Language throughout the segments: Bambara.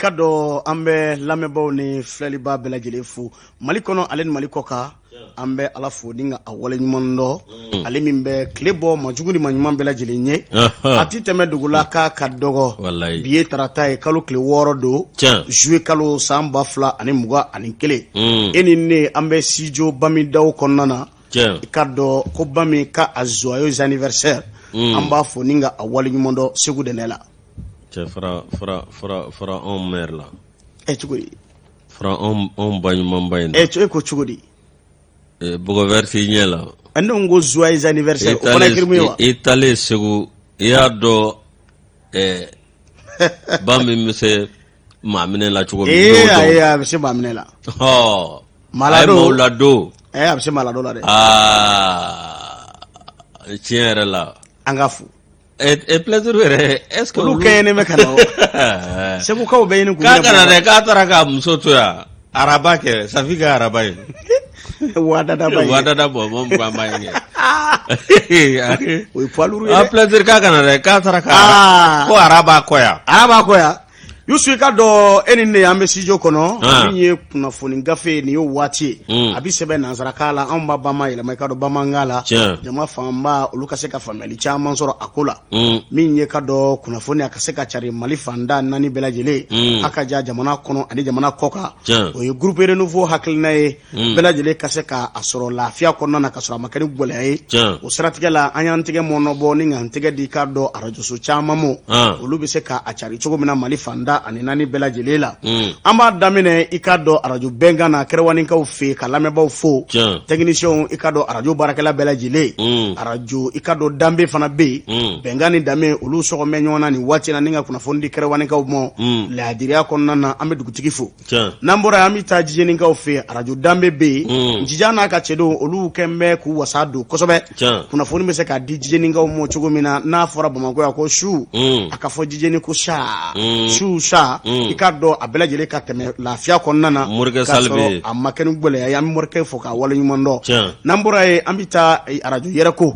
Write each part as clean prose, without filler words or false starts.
ka dɔ an bɛ lamɛnbaw ni filɛliba bɛɛ lajɛlen fo Mali kɔnɔ ale ni Mali kɔ kan an bɛ Ala fo ni ka a wale ɲuman dɔ ale min bɛ tile bɔ majugu ni maɲuman bɛɛ lajɛlen ye a ti tɛmɛ dugula ka dɔgɔ bi ye tarata ye kalo tile 6 don juillet kalo san 2021 e ni ne an bɛ studio Bamidaw kɔnɔna na i ka dɔ ko Bami ka a joyeux anniversaire an b'a fo ni ka a wale ɲuman dɔ Segu Dɛnɛ la fara on mer la cogo di fara on baɲuman ba in e ko cogo di bugo versi ɲɛ la an ko joyeux anniversaire o fana kirimi wa itale Segu i y'a dɔn Bami bɛ se maa minɛ la cogo min a bɛ se maa minɛ la Malado la do a bɛ se Malado la dɛ tiɲɛ yɛrɛ la an ka fo plaisir yɛrɛ est ce que olu kɛɲɛ ne bɛ ka na Segukaw bɛ ɲini k'a kana dɛ k'a taara k'a muso to yan araba kɛ Safi ka araba ye wadada bɔ mɔ ba ye o ye poids lourd ye plaisir k'a kana dɛ k'a taara ka ko araba kɔ yan Yusu ka dɔ e ni ne an bɛ studio kɔnɔ min ye kunnafoni gafe nin ye waati a bɛ sɛbɛn nansarakan la anw b'a bama yɛlɛma i ka dɔ bamanankan la jama fanba olu ka se ka faamuyali caman sɔrɔ a ko la min ye ka dɔ kunnafoni a ka se ka cari Mali fanda 4 bɛɛ lajɛlen a ka ja jamana kɔnɔ ani jamana kɔ kan o ye groupe renouveau hakilina ye bɛɛ lajɛlen ka se ka a sɔrɔ lafiya kɔnɔna na ka sɔrɔ a ma kɛ ni gɛlɛya ye o siratigɛ la an y'an tɛgɛ mɔnɔbɔ ni k'an tɛgɛ di ka dɔ arajoso caman ma olu bɛ se ka a cari cogo min na Mali fanda ani 4 bɛɛ lajɛlen la an b'a daminɛ i ka dɔ arajo bɛnkan na kɛrɛwaninkaw fe ka lamɛnbaw fo technicien i ka dɔ arajo baarakɛla bɛɛ lajɛlen arajo i ka dɔ danbe fana bɛ yen bɛnkan ni danbe olu sɔgɔmɛ ɲɔgɔn na ni waati na ni ka kunnafoni di kɛrɛwaninkaw ma lahadiriya kɔnɔna na an bɛ dugutigi fo n'an bɔra an bɛ taa jijeninkaw fe arajo danbe bɛ yen jija n'a ka cɛdenw olu kɛn bɛ k'u wasa don kosɛbɛ kunnafoni bɛ se ka di jijeninkaw ma cogo min na n'a fɔra Bamakɔ yan ko su a ka fɔ jijeni ko sa i ka dɔn a bɛɛ lajɛlen ka tɛmɛ lafiya kɔnɔna na Morikɛ Salbe a ma kɛ ni gɛlɛya ye an bɛ Morikɛ fo k'a wale ɲuman dɔn n'an bɔra ye an bɛ taa arajo yɛrɛko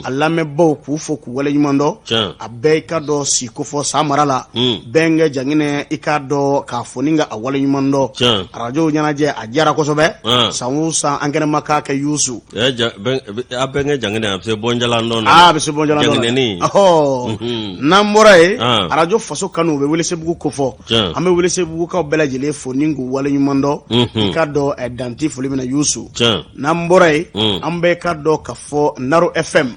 a lamɛnbaw k'u fo k'u wale ɲuman dɔn a bɛɛ i ka dɔn si kofɔ san mara la bɛnkɛ janginɛ i ka dɔn k'a fɔ ni ka a wale ɲuman dɔn arajo ɲɛnajɛ a diyara kosɛbɛ san o san an kɛnɛ ma k'a kɛ Yusu a bɛnkɛ janginɛ a bɛ se Bɔnjalan dɔn a bɛ se Bɔnjalan dɔn n'an bɔra ye arajo faso kanu u bɛ Welesebugu kofɔ an bɛ Welesebugukaw bɛɛ lajɛlen fo ni k'u wale ɲuman dɔn i ka dɔn danti foli mina Yusu n'an bɔra ye an bɛ ka dɔn ka fɔ Naro FM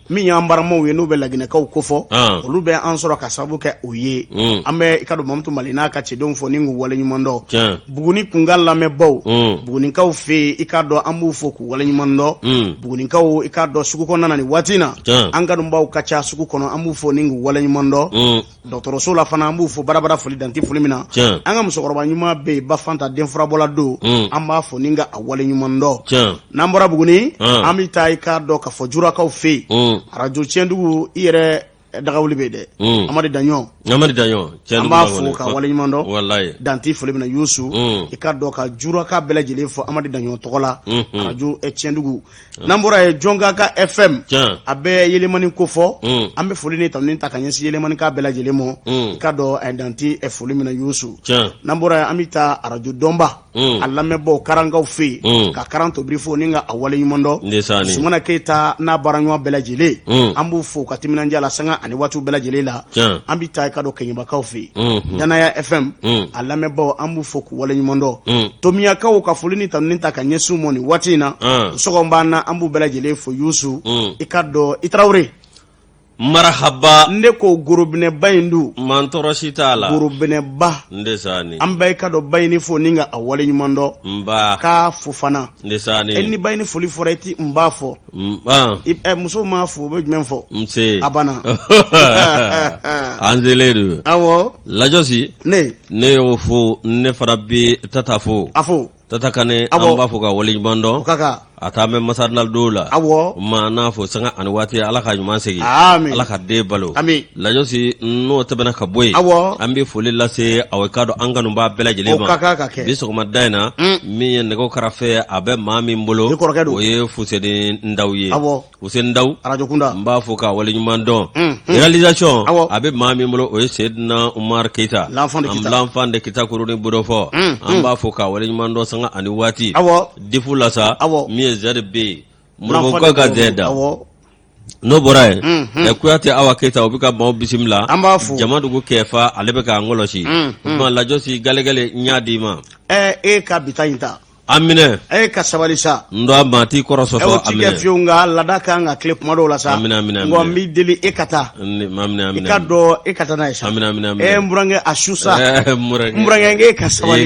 min y'an baramaw ye n'u bɛ Laginɛkaw kofɔ olu bɛ an sɔrɔ ka sababu kɛ o ye an bɛ i ka dɔn Mamutu Mali n'a ka cɛdenw fo ni k'u wale ɲuman dɔn Buguni kunkan lamɛnbaw Bugunikaw fe i ka dɔn an b'u fo k'u wale ɲuman dɔn Bugunikaw i ka dɔn sugu kɔnɔna na ni waati na an kanubaw ka ca sugu kɔnɔ an b'u fo ni k'u wale ɲuman dɔn dɔgɔtɔrɔso la fana an b'u fo barabara foli danti foli min na an ka musokɔrɔba ɲuman bɛ yen Bafanta denfurabɔla don an b'a fo ni ka a wale ɲuman dɔn n'an bɔra Buguni an bɛ taa i ka dɔn ka fɔ Jurakaw fe yen arajo Tiɲɛdugu i yɛrɛ dagawuli bɛ dɛ Amadi Daɲɔn an b'a fo ka wale ɲuman dɔn danti foli mina Yusu i ka dɔn ka Juraka bɛɛ lajɛlen fɔ Amadi Daɲɔn tɔgɔ la arajo Tiɲɛdugu n'an bɔra ye Jɔnkaka FM a bɛ yelemani ko fɔ an bɛ foli ni tanuni ta ka ɲɛsin yelemanika bɛɛ lajɛlen ma i ka dɔn danti foli mina Yusu n'an bɔra ye an bɛ taa arajo dɔnba a lamɛnbaw karankaw fe yen ka karan tobiri fo ni ka a wale ɲuman dɔn Sumana Keyita n'a baaraɲɔgɔn bɛɛ lajɛlen an b'u fo ka timinandiya la sanga ani waatiw bɛɛ lajɛlen la an bɛ taa i ka dɔn Kɛɲɛbakaw fe yen Danaya FM a lamɛnbaw an b'u fo k'u wale ɲuman dɔn Tomiyakaw ka foli ni tanuni ta ka ɲɛsin ma nin waati in na sɔgɔma b'an na an b'u bɛɛ lajɛlen fo Yusu i ka dɔn i Tarawele marahaba ne ko gorobinɛba in dun man tɔɔrɔ si t'a la gorobinɛba ndesani an bɛɛ i ka dɔn ba in ni fo ni ka a wale ɲuman dɔn nba k'a fo fana ndesani e ni ba in ni foli fɔra i ti n b'a fɔ muso m'a fo o bɛ jumɛn fɔ nse a banna an selen don awɔ lajɔsi ne y'o fo ne fana bɛ tata fo a fo tatakane amba fuka wali bando kaka atame masarnal dola ma na fo sanga an wati ala ka nyuma segi ala ka de balo la josi no tabana ka boy ambe foli la se awekado anganu ba bela jelema biso ma daina mi ne ko karafe abe mami mbolo o ye fusede ndawye usen ndaw radio kunda mba fo ka wali nyuma don réalisation abe mami mbolo o ye Sedna Umar Keita l'enfant de Kita Kuruni Budofo amba fo ka wali nyuma don sanga an wati difu la sa mi ZB murgo ko ga zeda no boray e kuyate awa Keita obika bawo bisimla jamadu go kefa alebeka ngoloshi ma la josi galegale nyaadima ka bitayinta amine ka sabalisa ndo amati korososo amine fiunga ladaka nga clip mado la sa ngo mi deli ekata amine ikado ekata na isa amine mburange ashusa mburange nge ka sabali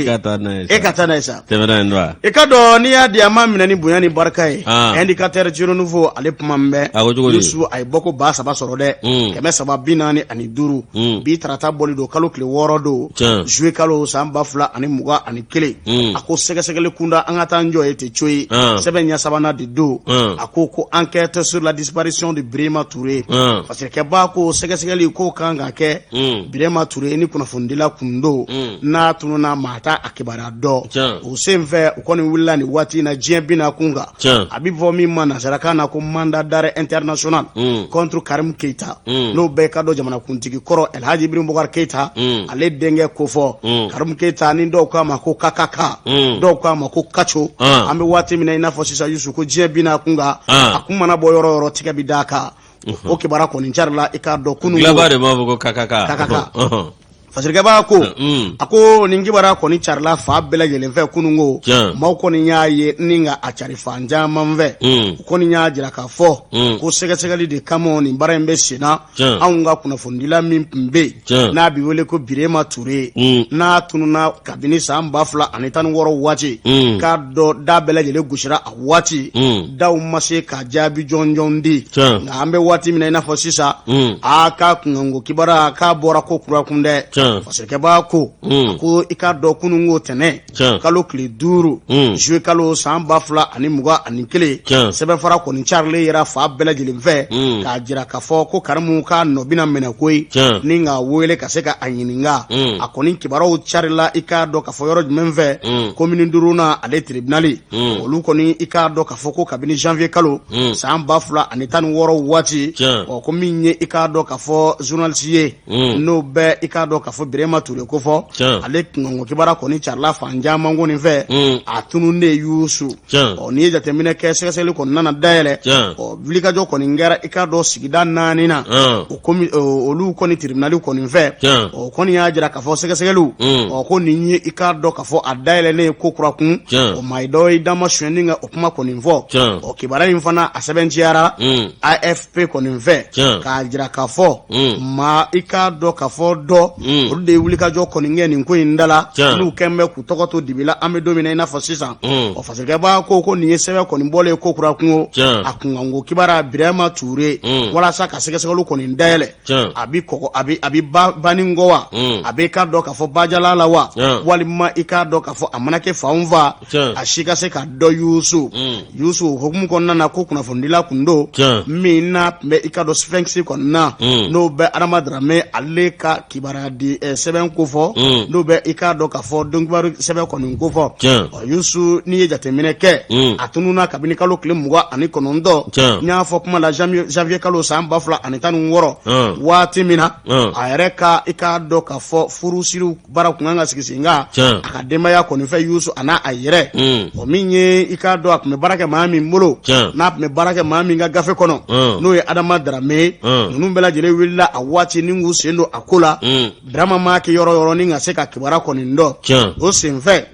ekata na isa temena ndwa ikado ni ya dia mamina ni bunyani barkai indicateur jiro nouveau ale pumambe yusu ay boko ba saba soro de keme saba binani ani duru bi trata bolido kalo kle worodo jouer kalo samba fula ani muga ani kele ako sega Angata njo ete choi sebenya sabana de do akoko enquête sur la disparition de Birima Touré parce que bako segasegeli ko kanga ke Birima Touré ni kuna fundila kundo na tununa mata akibara do o semve ukoni willa ni wati na jembina kunga abivo mi mana sarakana ko mandat d'arrêt international contre Karim Keita no be kado jamana kuntigi koro El Hadji Ibrahim Boubacar Keita ale denge kofo Karim Keita ni do kwa mako kakaka do kwa mako kacho ambe wati mina ina fo sisa yusu ko jebina kunga akumana boyoro yoro tika bidaka oke barako ni charla ikado kunu glabare mavo ko kakaka fasirga ba ko ako ningi bara ko ni charla fa bela yele fe kunungo ma ko ni nyaaye ninga achari fanja mamve ko ni nyaajira ka fo ko sega segali de kamo ni bara mbe sina aunga kuna fundila mimbe na bi wele ko Birima Touré na tununa kabini samba fula anitan woro wati ka do da bela yele gushira awati da umase ka jabi jonjondi na ambe wati mina ina fo sisa aka kunango kibara ka bora ko kura kunde parce que ba ko ko ikado kunungo tene kalo kle duru jouer kalo samba fula ani muga ani kele sebe fara ko ni charle yera fa bela jili mfe ka jira ka fo ko karamu ka no bina mena koi ninga wele ka seka anyininga akoni kibaro charla ikado ka fo yoro mve komini duruna ale tribunali olu koni ikado ka fo ko kabini janvier kalo samba fula ani tan woro wati o ko minye ikado ka fo journaliste no be ikado ka fo Birima Touré ko fo ale ngongo kibara ko ni charla fanja mango ni fe atunu ne yusu o ni jate mine ke sele ko nana daele o vilika jo ko ni ngara ikado sigida nani na o komi olu ko ni tribunal ko ni fe o ko ni ajira ka fo sele o ko ni nyi ikado ka fo adaele ne ko kura kun o maido idama shweninga o kuma ko ni fo o kibara ni fana asebenjiara AFP ko ni fe ka ajira ka fo ma ikado ka fo do de wulika jo ko ngeni ko indala nu kembe ku tokoto dibila ame domina ina fasisa o fasika ba ko ni sebe ko ni bole ko kura kungo akungo kibara Birima Touré wala saka seke ko ni ndele abi koko abi baningo wa abi ka do ka fo bajalala wa wali ma ika do ka fo amanake faumva ashika se ka do yusu hukumu ko nana ko kuna fundila kundo mina be ika do sphinx ko na no be adama drame aleka kibara di seben ko fo no be ikado ka fo dongbaru seben ko nin ko fo yusu ni jate mineke atununa kabini kalo kle muga ani konondo nya fo kuma la janvier kalo samba fla ani tanu woro wati mina ayreka ikado ka fo furusiru bara kunanga sikisinga akadema ya ko ni fe yusu ana ayre o minye ikado akme baraka mami mbolo na me baraka mami nga gafe kono no ye adama drame numbela jele willa awati ningu sendo akola drama make yoro ninga seka kibara koni ndo o senfe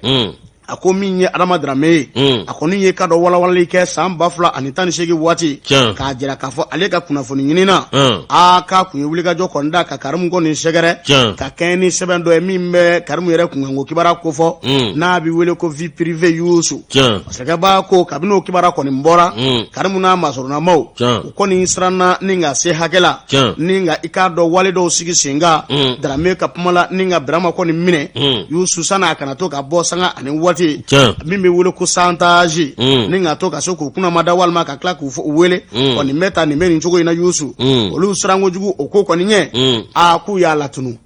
akomi ye adama drame akoni ye kado wala ke samba fula anitani shegi wati ka jira ka fo ale ka kuna foni nyinina aka kunye wulika jo konda ka karamu ko ni segere ka keni sebendo e mimbe karamu yere kungo kibara ko fo na bi wele ko vie privée yusu sega ba ko kabino kibara ko ni mbora karamu na masoro na mo ko ni israna ninga se hakela ninga ikado wale do sigi singa drame ka pumala ninga drama ko ni mine yusu sana kana to ka bo sanga ani waati min bɛ wele ko santage ni ka to ka se k'u kunnamada walima ka tila k'u wele kɔni bɛ ta nin bɛ nin cogo in na Yusu olu sirankojugu o ko kɔni ɲɛ k'u y'a latunu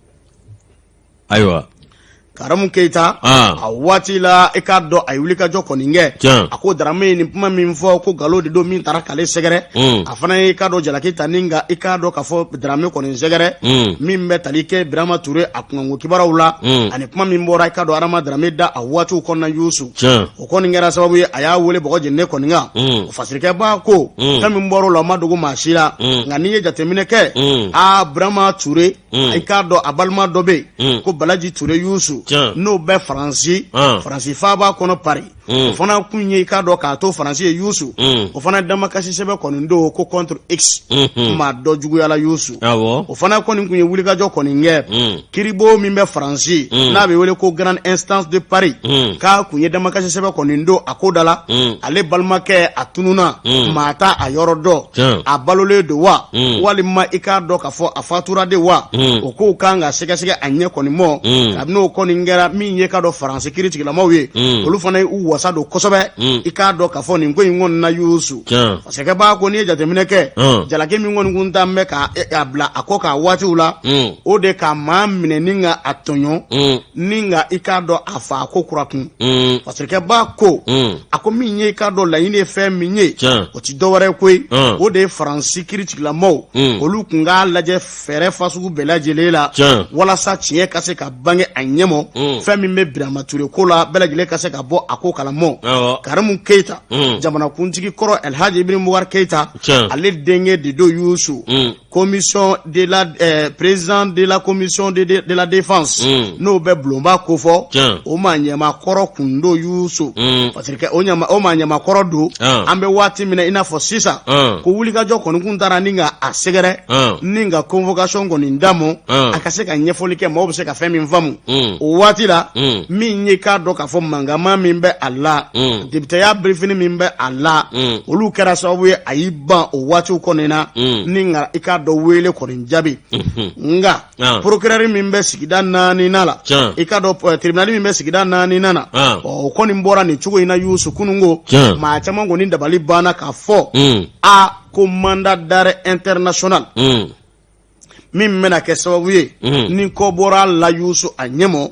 ayiwa Karamu Keita a waati la i k'a dɔn a ye wulikajɔ kɔni kɛ a ko Darame ye nin kuma min fɔ ko nkalon de don min taara k'ale sɛgɛrɛ a fana ye i k'a dɔn Jalaki ta ni nka i k'a dɔn k'a fɔ Darame kɔni sɛgɛrɛ min bɛ tali kɛ Birama Ture a kunkanko kibaruyaw la ani kuma min bɔra i k'a dɔn Adama Darame da a waatiw kɔnɔna Yusu o kɔni kɛra sababu ye a y'a wele bɔgɔ jeninen kɔni kan o fasirikɛba ko fɛn min bɔra o la o ma dogo maa si la nka n'i ye jateminɛ kɛ Birama Ture i k'a dɔn a balima dɔ bɛ yen ko Balaji Ture Yusu n'o bɛ Faransi fa b'a kɔnɔ Paris o fana kun ye i k'a dɔn k'a to Faransi ye Yusu o fana damakasi sɛbɛn kɔni don ko contre X maa dɔ juguyala Yusu o fana kɔni kun ye wulikajɔ kɔni kɛ Kiribo min bɛ Faransi n'a bɛ wele ko Grande Instance de Paris k'a kun ye damakasi sɛbɛn kɔni don a ko da la ale balimakɛ a tununa maa ta a yɔrɔ dɔn a balolen don wa walima i k'a dɔn k'a fɔ a fatura de wa o kow kan ka sɛgɛsɛgɛ a ɲɛ kɔni mɔ kabini o kɔni kɛra min ye k'a dɔn Faransi kiri tigilamaw ye olu fana ye u wasa don kosɛbɛ i k'a dɔn k'a fɔ nin ko in kɔni na Yusu parce que b'a ko n'i ye jateminɛ kɛ Jalaki min kɔni kun ta bɛ k'a bila a kɔ k'a waatiw la o de ka maa minɛ ni ka a tɔɲɔ ni ka i k'a dɔn a fa ko kura kun parce que b'a ko a ko min ye i k'a dɔn laɲini ye fɛn min ye o ti dɔwɛrɛ koyi o de ye Faransi kiri tigilamaw olu kun k'a lajɛ fɛɛrɛ fasugu bɛɛ lajɛlen la walasa tiɲɛ ka se ka bange a ɲɛmɔ fɛn min bɛ Birama Ture ko la bɛɛ lajɛlen ka se ka bɔ a ko kalamɔ Karamu Keita jamanakuntigi kɔrɔ Elhaji Ibn Boubacar Keita ale denkɛ de do Yusu commission de la président de la commission de la défense n'o bɛ bulonba ko fɔ o maa ɲɛmakɔrɔ kun do Yusu parce que o maa ɲɛmakɔrɔ do an bɛ waati min na i n'a fɔ sisan ko wulikajɔ kɔni kun taara ni ka a sɛgɛrɛ ni ka convocation kɔni d'a a ka se ka ɲɛfɔli kɛ maaw bɛ se ka fɛn min faamu o waati la min ye k'a dɔn k'a fɔ mangama min bɛ a la debitaya birifini min bɛ a la olu kɛra sababu ye a y'i ban o waatiw kɔni na ni nka i k'a dɔn wele kɔni jaabi nka procureur min bɛ sigida 4nan la i k'a dɔn tribunal min bɛ sigida 4nan na o kɔni bɔra nin cogo in na Yusu kunungo maa caman kɔni dabali banna k'a fɔ ko mandat d'arrêt international min bɛna kɛ sababu ye ni ko bɔra la Yusu a ɲɛmɔ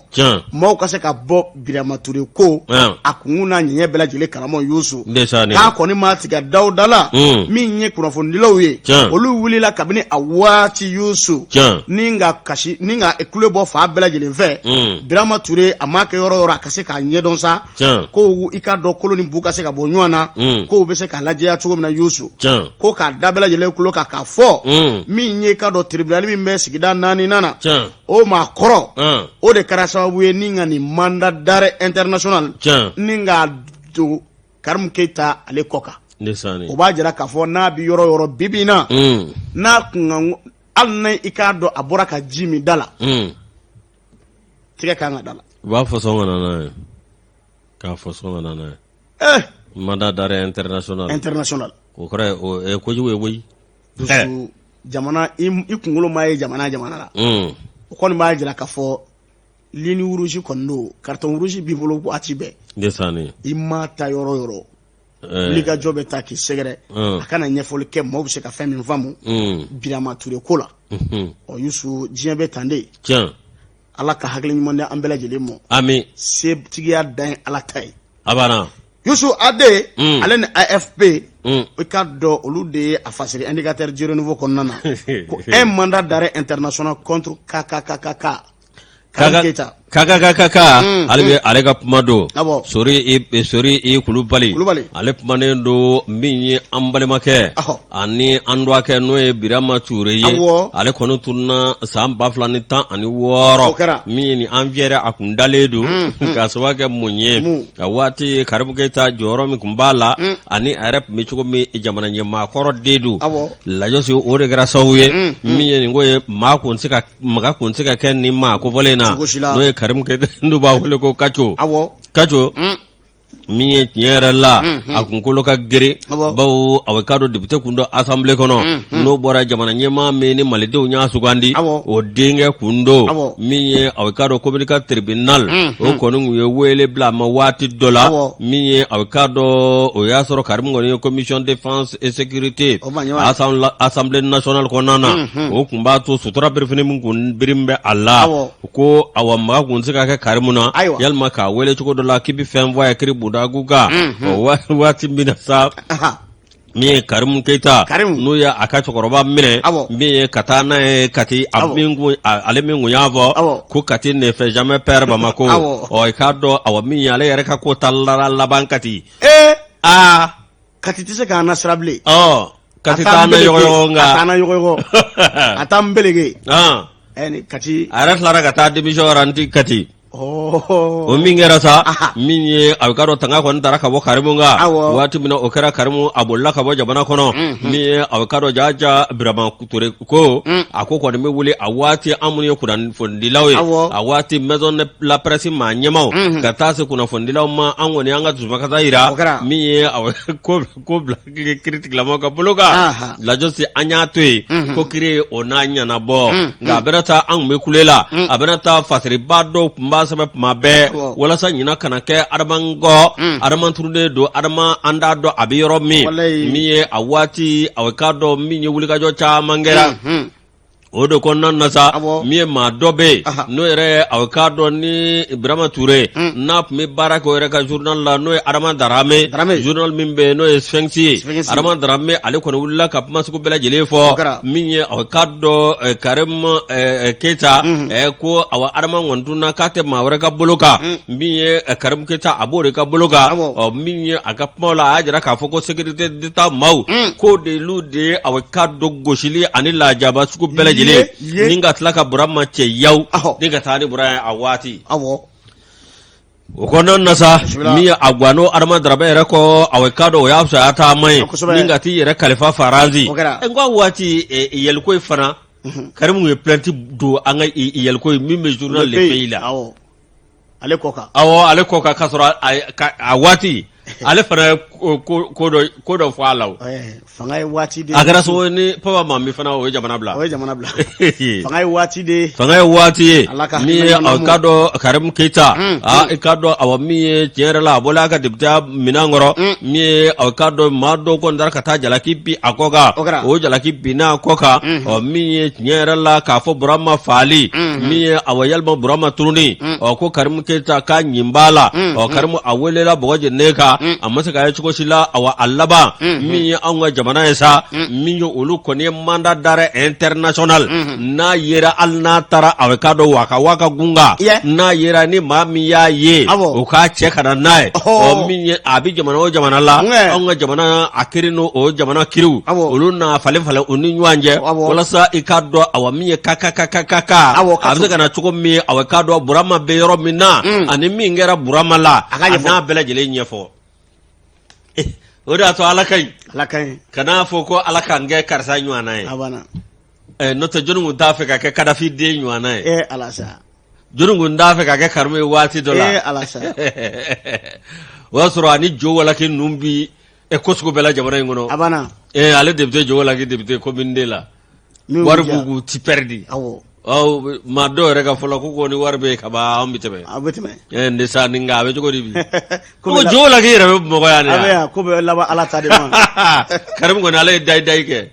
maaw ka se ka bɔ Birama Ture ko a kun n'a ɲɛɲɛ bɛɛ lajɛlen kalamɔ Yusu k'a kɔni ma tigɛ dawuda la min ye kunnafonidilaw ye olu wulila kabini a waati Yusu ni ka kule bɔ fa bɛɛ lajɛlen fɛ Birama Ture a ma kɛ yɔrɔ yɔrɔ a ka se k'a ɲɛdɔn sa ko i ka dɔn kolo ni bu ka se ka bɔ ɲɔgɔn na ko bɛ se k'a lajɛya cogo min na Yusu ko k'a da bɛɛ lajɛlen kulo kan k'a fɔ min ye k'a dɔn tribunal min bɛ sigida 4nan na o maa kɔrɔ o de kɛra sababu ye ni ka nin mandat d'arrêt international ni ka don Karamu Keita ale kɔ kan o b'a jira k'a fɔ n'a bi yɔrɔ yɔrɔ bibi na n'a kun hali na i k'a dɔn a bɔra ka ji min da la tigɛ kan ka da la u b'a fɔ sɔn ka na n'a ye k'a fɔ sɔn ka na n'a ye mandat d'arrêt international o kɔrɔ o ye kojugu ye koyi jamana i kunkolo ma ye jamana la o kɔni b'a jira k'a fɔ ligne rouge kɔni don carton rouge b'i bolo waati bɛɛ i ma ta yɔrɔ yɔrɔ wulikajɔ bɛ taa k'i sɛgɛrɛ a kana ɲɛfɔli kɛ maaw bɛ se ka fɛn min faamu Birama Ture ko la Yusu diɲɛ bɛ tan de Ala ka hakili ɲuman di an bɛɛ lajɛlen mɔ amin setigiya dan ye Ala ta ye Yusu Ade ale ni AFP i ka dɔn olu de ye a fasiri indicateur du renouveau kɔnɔna na ko un mandat d'arrêt international contre KKKK Keita ale ka kuma don sori i Kulubali ale kumanen don min ye an balimakɛ ani an dɔgɔkɛ n'o ye Birama Ture ye ale kɔni tununa san 2016 min ye ni anviɛrɛ a kun dalen don k'a sababu kɛ mun ye ka waati Karamu Keita jɔyɔrɔ min kun b'a la ani a yɛrɛ kun bɛ cogo min jamana ɲɛmaakɔrɔ de don lajɔsi o de kɛra sababu ye min ye nin ko ye maga kun tɛ se ka kɛ nin maa kofɔlen na n'o ye Karamu Keita n'u b'a wele ko Kacho min ye tiɲɛ yɛrɛ la a kunkolo ka gere bawo a bɛ k'a dɔn député kun dɔ assemblée kɔnɔ n'o bɔra jamana ɲɛmaa min ni malidenw y'a sugandi o denkɛ kun do min ye a bɛ k'a dɔn communiqué tribunal o kɔni kun ye wele bila a ma waati dɔ la min ye a bɛ k'a dɔn o y'a sɔrɔ Karimu kɔni ye commission défense et sécurité assemblée nationale kɔnɔna na o kun b'a to sutura birifini min kun birin bɛ a la ko awa maga kun se ka kɛ Karimu na yalima k'a wele cogo dɔ la k'i bɛ fɛn fɔ a ye kiri Budaguga waati min na sa min ye Karimu Keita n'o ye a ka cɛkɔrɔba minɛ min ye ka taa n'a ye Kati ale min kun y'a fɔ ko Kati ne fait jamais perdre Bamako i k'a dɔn awa min ye ale yɛrɛ ka ko ta laban Kati Kati tɛ se k'a nasira bilen Kati taa na yɔgɔyɔgɔ nka a taa na yɔgɔyɔgɔ a taa n belege ni Kati a yɛrɛ tilara ka taa démission ranti Kati o min kɛra sa min ye a bɛ k'a dɔn tanga kɔni taara ka bɔ Karimu kan waati min na o kɛra Karimu a bolila ka bɔ jamana kɔnɔ min ye a bɛ k'a dɔn Jaja Birama Ture ko a ko kɔni bɛ wele a waati an minnu ye kunnafonidilaw ye a waati maison de la presse maa ɲɛmaw ka taa se kunnafonidilaw ma an kɔni an ka dusubakasa yira min ye a ko bila kiiri tigilamaw ka bolo kan lajɛ se an y'a to yen ko kiiri o n'a ɲɛnabɔ nka a bɛna taa an kun bɛ kule la a bɛna taa fasiriba dɔw kun b'a sɛbɛn tuma bɛɛ walasa ɲina kana kɛ adama ngɔ adama turulen don adama an t'a dɔn a bɛ yɔrɔ min ye a waati a bɛ k'a dɔn min ye wulikajɔ caman kɛra o de kɔnɔna na sa min ye maa dɔ bɛ yen n'o yɛrɛ a bɛ k'a dɔn ni Birama Ture n'a tun bɛ baara kɛ o yɛrɛ ka journal la n'o ye Adama Darame journal min bɛ yen n'o ye Sphinx ye Adama Darame ale kɔni wulila ka kuma sugu bɛɛ lajɛlen fɔ min ye a bɛ k'a dɔn Karimu Keita ko awa Adama kɔni tunna k'a tɛ maa wɛrɛ ka bolo kan min ye Karimu Keita a b'o de ka bolo kan min ye a ka kuma la a y'a jira k'a fɔ ko sécurité d'État maaw k'o de lu de a bɛ k'a dɔn gosili ani lajaba sugu bɛɛ lajɛlen ni ka tila ka Burama cɛ yaw ni ka taa ni Burama a waati o kɔnɔna na sa min ye a guwano Adama Darame yɛrɛ kɔ a bɛ k'a dɔn o y'a fisaya taama ye ni ka t'i yɛrɛ kalifa Faranzi n ko a waati yɛliko in fana Karimu ye plainte don an ka yɛliko in min bɛ journal Le Pays la ale kɔ kan ale kɔ kan k'a sɔrɔ a waati ale fana ko dɔ fɔ a la fanga ye waati de a kɛra sababu ni Papa Mami fana o ye jamana bila fanga ye waati de ye min ye a k'a dɔn Karimu Keita i k'a dɔn awa min ye tiɲɛ yɛrɛ la a bɔla a ka député minɛn kɔrɔ min ye a k'a dɔn maa dɔw kɔni taara ka taa jalaki bin a kɔ kan o jalaki binna a kɔ kan min ye tiɲɛ yɛrɛ la k'a fɔ Burama faali min ye awa yalima Burama turuni ko Karimu Keita k'a ɲin b'a la Karimu a welela bɔgɔ jɛnnen kan a ma se k'a ye cogo si la awa a laban min ye anw ka jamana ye sa min ye olu kɔni ye mandat d'arrêt international n'a yera hali n'a taara a bɛ k'a dɔn waka gunga n'a yera ni maa min y'a ye o k'a cɛ ka na n'a ye min ye a bɛ jamana o jamana la anw ka jamana a kiri n'o o jamana kiriw olu n'a falen u ni ɲɔgɔn cɛ walasa i k'a dɔn awa min ye kaka a bɛ se ka na cogo min ye a bɛ k'a dɔn Burama bɛ yɔrɔ min na ani min kɛra Burama la a n'a bɛɛ lajɛlen ɲɛfɔ o de y'a to Ala ka ɲi kan'a fɔ ko Ala k'an kɛ karisa ɲɔgɔnna ye n'o tɛ jɔnni kun t'a fɛ ka kɛ Kadafi den ɲɔgɔnna ye jɔnni kun t'a fɛ ka kɛ Karimu ye waati dɔ la o y'a sɔrɔ ani jo walaki ninnu bi ko sugu bɛɛ la jamana in kɔnɔ ale député jo walaki député commune de la wari b'u ti perdre maa dɔw yɛrɛ ka fɔlɔ ko ni wari bɛ ka ban an bɛ tɛmɛ ndesa ni nka a bɛ cogo di bi ko jo la k'i yɛrɛ bɛ Bamakɔ yan de wa ko bɛ laban Ala ta de ma Karimu kɔni ale ye dayi kɛ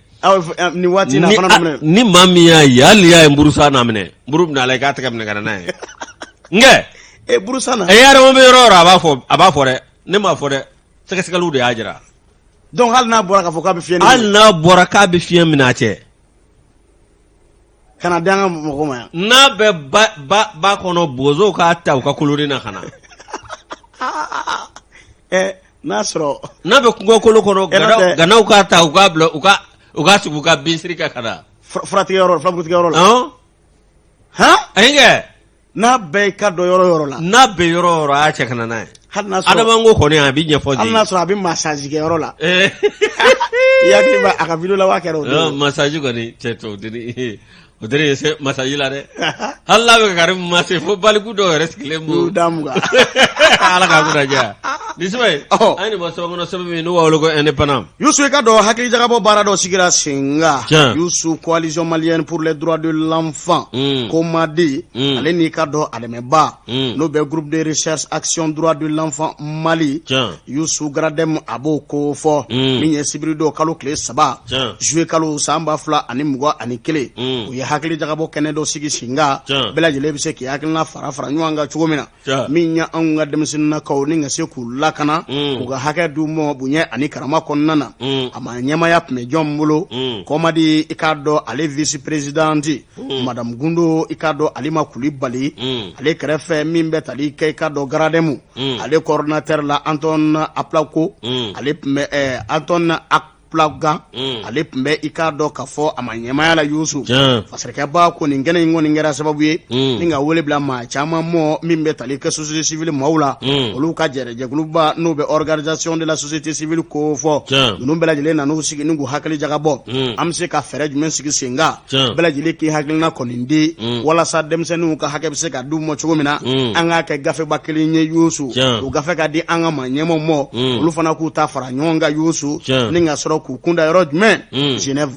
ni waati na fana minɛ ni maa min y'a ye hali y'a ye burusa na minɛ buru bɛna ala ye k'a tɛgɛ minɛ ka na n'a ye burusa na yɛrɛ bɛ yɔrɔ a b'a fɔ dɛ ne m'a fɔ dɛ sɛgɛsɛgɛliw de y'a jira donc hali n'a bɔra k'a fɔ k'a bɛ fiɲɛ hali n'a bɔra k'a bɛ fiɲɛ minɛ a cɛ kana dan ka mɔgɔ ma yan n'a bɛ ba kɔnɔ bozow k'a ta u ka kolonin na ka na n'a sɔrɔ n'a bɛ kungo kolo kɔnɔ ganaw k'a ta u k'a bila u k'a sigi u ka binsiri kɛ ka na furabugutigɛyɔrɔ la ayi kɛ n'a bɛɛ ka dɔ yɔrɔ la n'a bɛ yɔrɔ a y'a cɛ ka na n'a ye Adama ko kɔni a bɛ ɲɛfɔ hali n'a sɔrɔ a bɛ massage kɛ yɔrɔ la i hakili b'a a ka video la wa kɛra o don massage kɔni cɛ to o tɛ se massage la dɛ hali n'a bɛ ka Karimu masse fo baliku dɔw yɛrɛ sigilen b'o damu kan Ala k'a kunna diya Disibɛ an ni bɔ sɛbɛn kɔnɔ sɛbɛn min n'u b'a wele ko indépendant. Youssou i ka dɔn hakili jagabɔ baara dɔ sigira Senga. Youssou coalition malienne pour les droits de l'enfant. Komadi ale n'i ka dɔn a dɛmɛba n'o bɛ groupe de recherche action droit de l'enfant Mali. Youssou Gradem a b'o ko fɔ min ye sibiri don kalo tile 3 juillet kalo san 2021 u ye hakili jagabɔ kɛnɛ dɔ sigi Senga bɛɛ lajɛlen bɛ se k'i hakilina fara ɲɔgɔn kan cogo min na min ye anw ka denmisɛnninnakaw ni ka se k'u lakana u ka hakɛ d'u ma bonya ani karama kɔnɔna na a ma ɲɛmaya tun bɛ jɔn bolo Komadi i k'a dɔn ale vice présidente madame Gundo i k'a dɔn Alima Kulibali ale kɛrɛfɛ min bɛ tali kɛ i k'a dɔn Grademu ale coordinateur la Anton Aplako ale tun bɛ Anton Plaga ale tun bɛ i k'a dɔn k'a fɔ a ma ɲɛmaya la Youssou fasɛrɛkɛba ko nin kɛnɛ in kɔni kɛra sababu ye ni ka wele bila maa caman mɔ min bɛ tali kɛ société civile maaw la olu ka jɛkuluba n'u bɛ organisation de la société civile ko fɔ ninnu bɛɛ lajɛlen nan'u sigi ni k'u hakili jagabɔ an bɛ se ka fɛɛrɛ jumɛn sigi sen kan bɛɛ lajɛlen k'i hakilina kɔni di walasa denmisɛnninw ka hakɛ bɛ se ka d'u ma cogo min na an k'a kɛ gafeba kelen ye Youssou o gafe ka di an ka maa ɲɛmaw mɔ olu fana k'u ta fara ɲɔgɔn kan Youssou ni ka sɔrɔ k'u kunda yɔrɔ jumɛn Genève.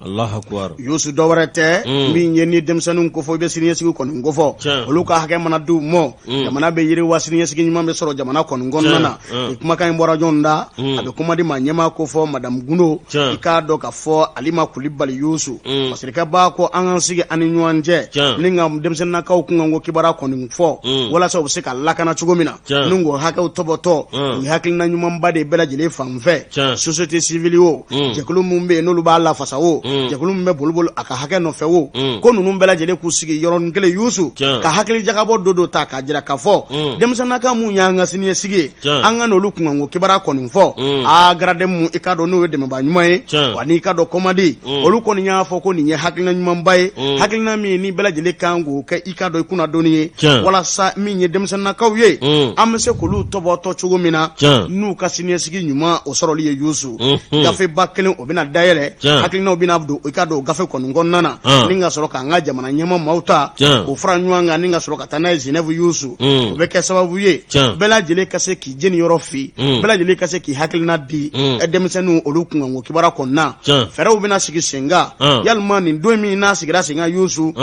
Allahu akbar. Youssou dɔwɛrɛ tɛ min ye ni denmisɛnninw ko fɔ i bɛ siniɲɛsigi kɔni ko fɔ olu ka hakɛ mana d'u mɔ jamana bɛ yiriwa siniɲɛsigi ɲuman bɛ sɔrɔ jamana kɔni kɔnɔna na ni kumakan in bɔra jɔn da a bɛ Komadi maa ɲɛmaa ko fɔ madame Gundo i k'a dɔn k'a fɔ Alima Kulibali Youssou fasirikɛba ko an k'an sigi an ni ɲɔgɔn cɛ ni ka denmisɛnninnakaw kun kan ko kibaruya kɔni fɔ walasa u bɛ se ka lakana cogo min na ni ko hakɛw tɔbɔtɔ u ye hakilina ɲumanba de bɛɛ lajɛlen fan fɛ société civile o jɛkulu min bɛ yen n'olu b'a lafasa o jɛkulu min bɛ bolo a ka hakɛ nɔfɛ o ko ninnu bɛɛ lajɛlen k'u sigi yɔrɔnin kelen Youssou ka hakili jagabɔ do ta k'a jira k'a fɔ denmisɛnninnaka mun y'an ka siniɲɛsigi ye an ka n'olu kun kan ko kibaruya kɔni fɔ Grademu i k'a dɔn n'o ye dɛmɛba ɲuman ye wa n'i ka dɔn Komadi olu kɔni y'a fɔ ko nin ye hakilina ɲumanba ye hakilina min ni bɛɛ lajɛlen kan k'o kɛ i k'a dɔn i kunna dɔɔni ye walasa min ye denmisɛnninnakaw ye an bɛ se k'olu tɔbɔtɔ cogo min na n'u ka siniɲɛsigi ɲuman o sɔrɔli ye Youssou gafeba kelen o bɛna dayɛlɛ hakilinaw bɛna don i ka don gafe kɔni kɔnɔna na ni ka sɔrɔ k'an ka jamana ɲɛma maaw ta o fara ɲɔgɔn kan ni ka sɔrɔ ka taa n'a ye Genève Youssou o bɛ kɛ sababu ye bɛɛ lajɛlen ka se k'i jeni yɔrɔ fi bɛɛ lajɛlen ka se k'i hakilina di denmisɛnninw olu kun kan ko kibaruya kɔnɔna fɛɛrɛw bɛna sigi sen kan yalima nin don min n'a sigira sen kan Youssou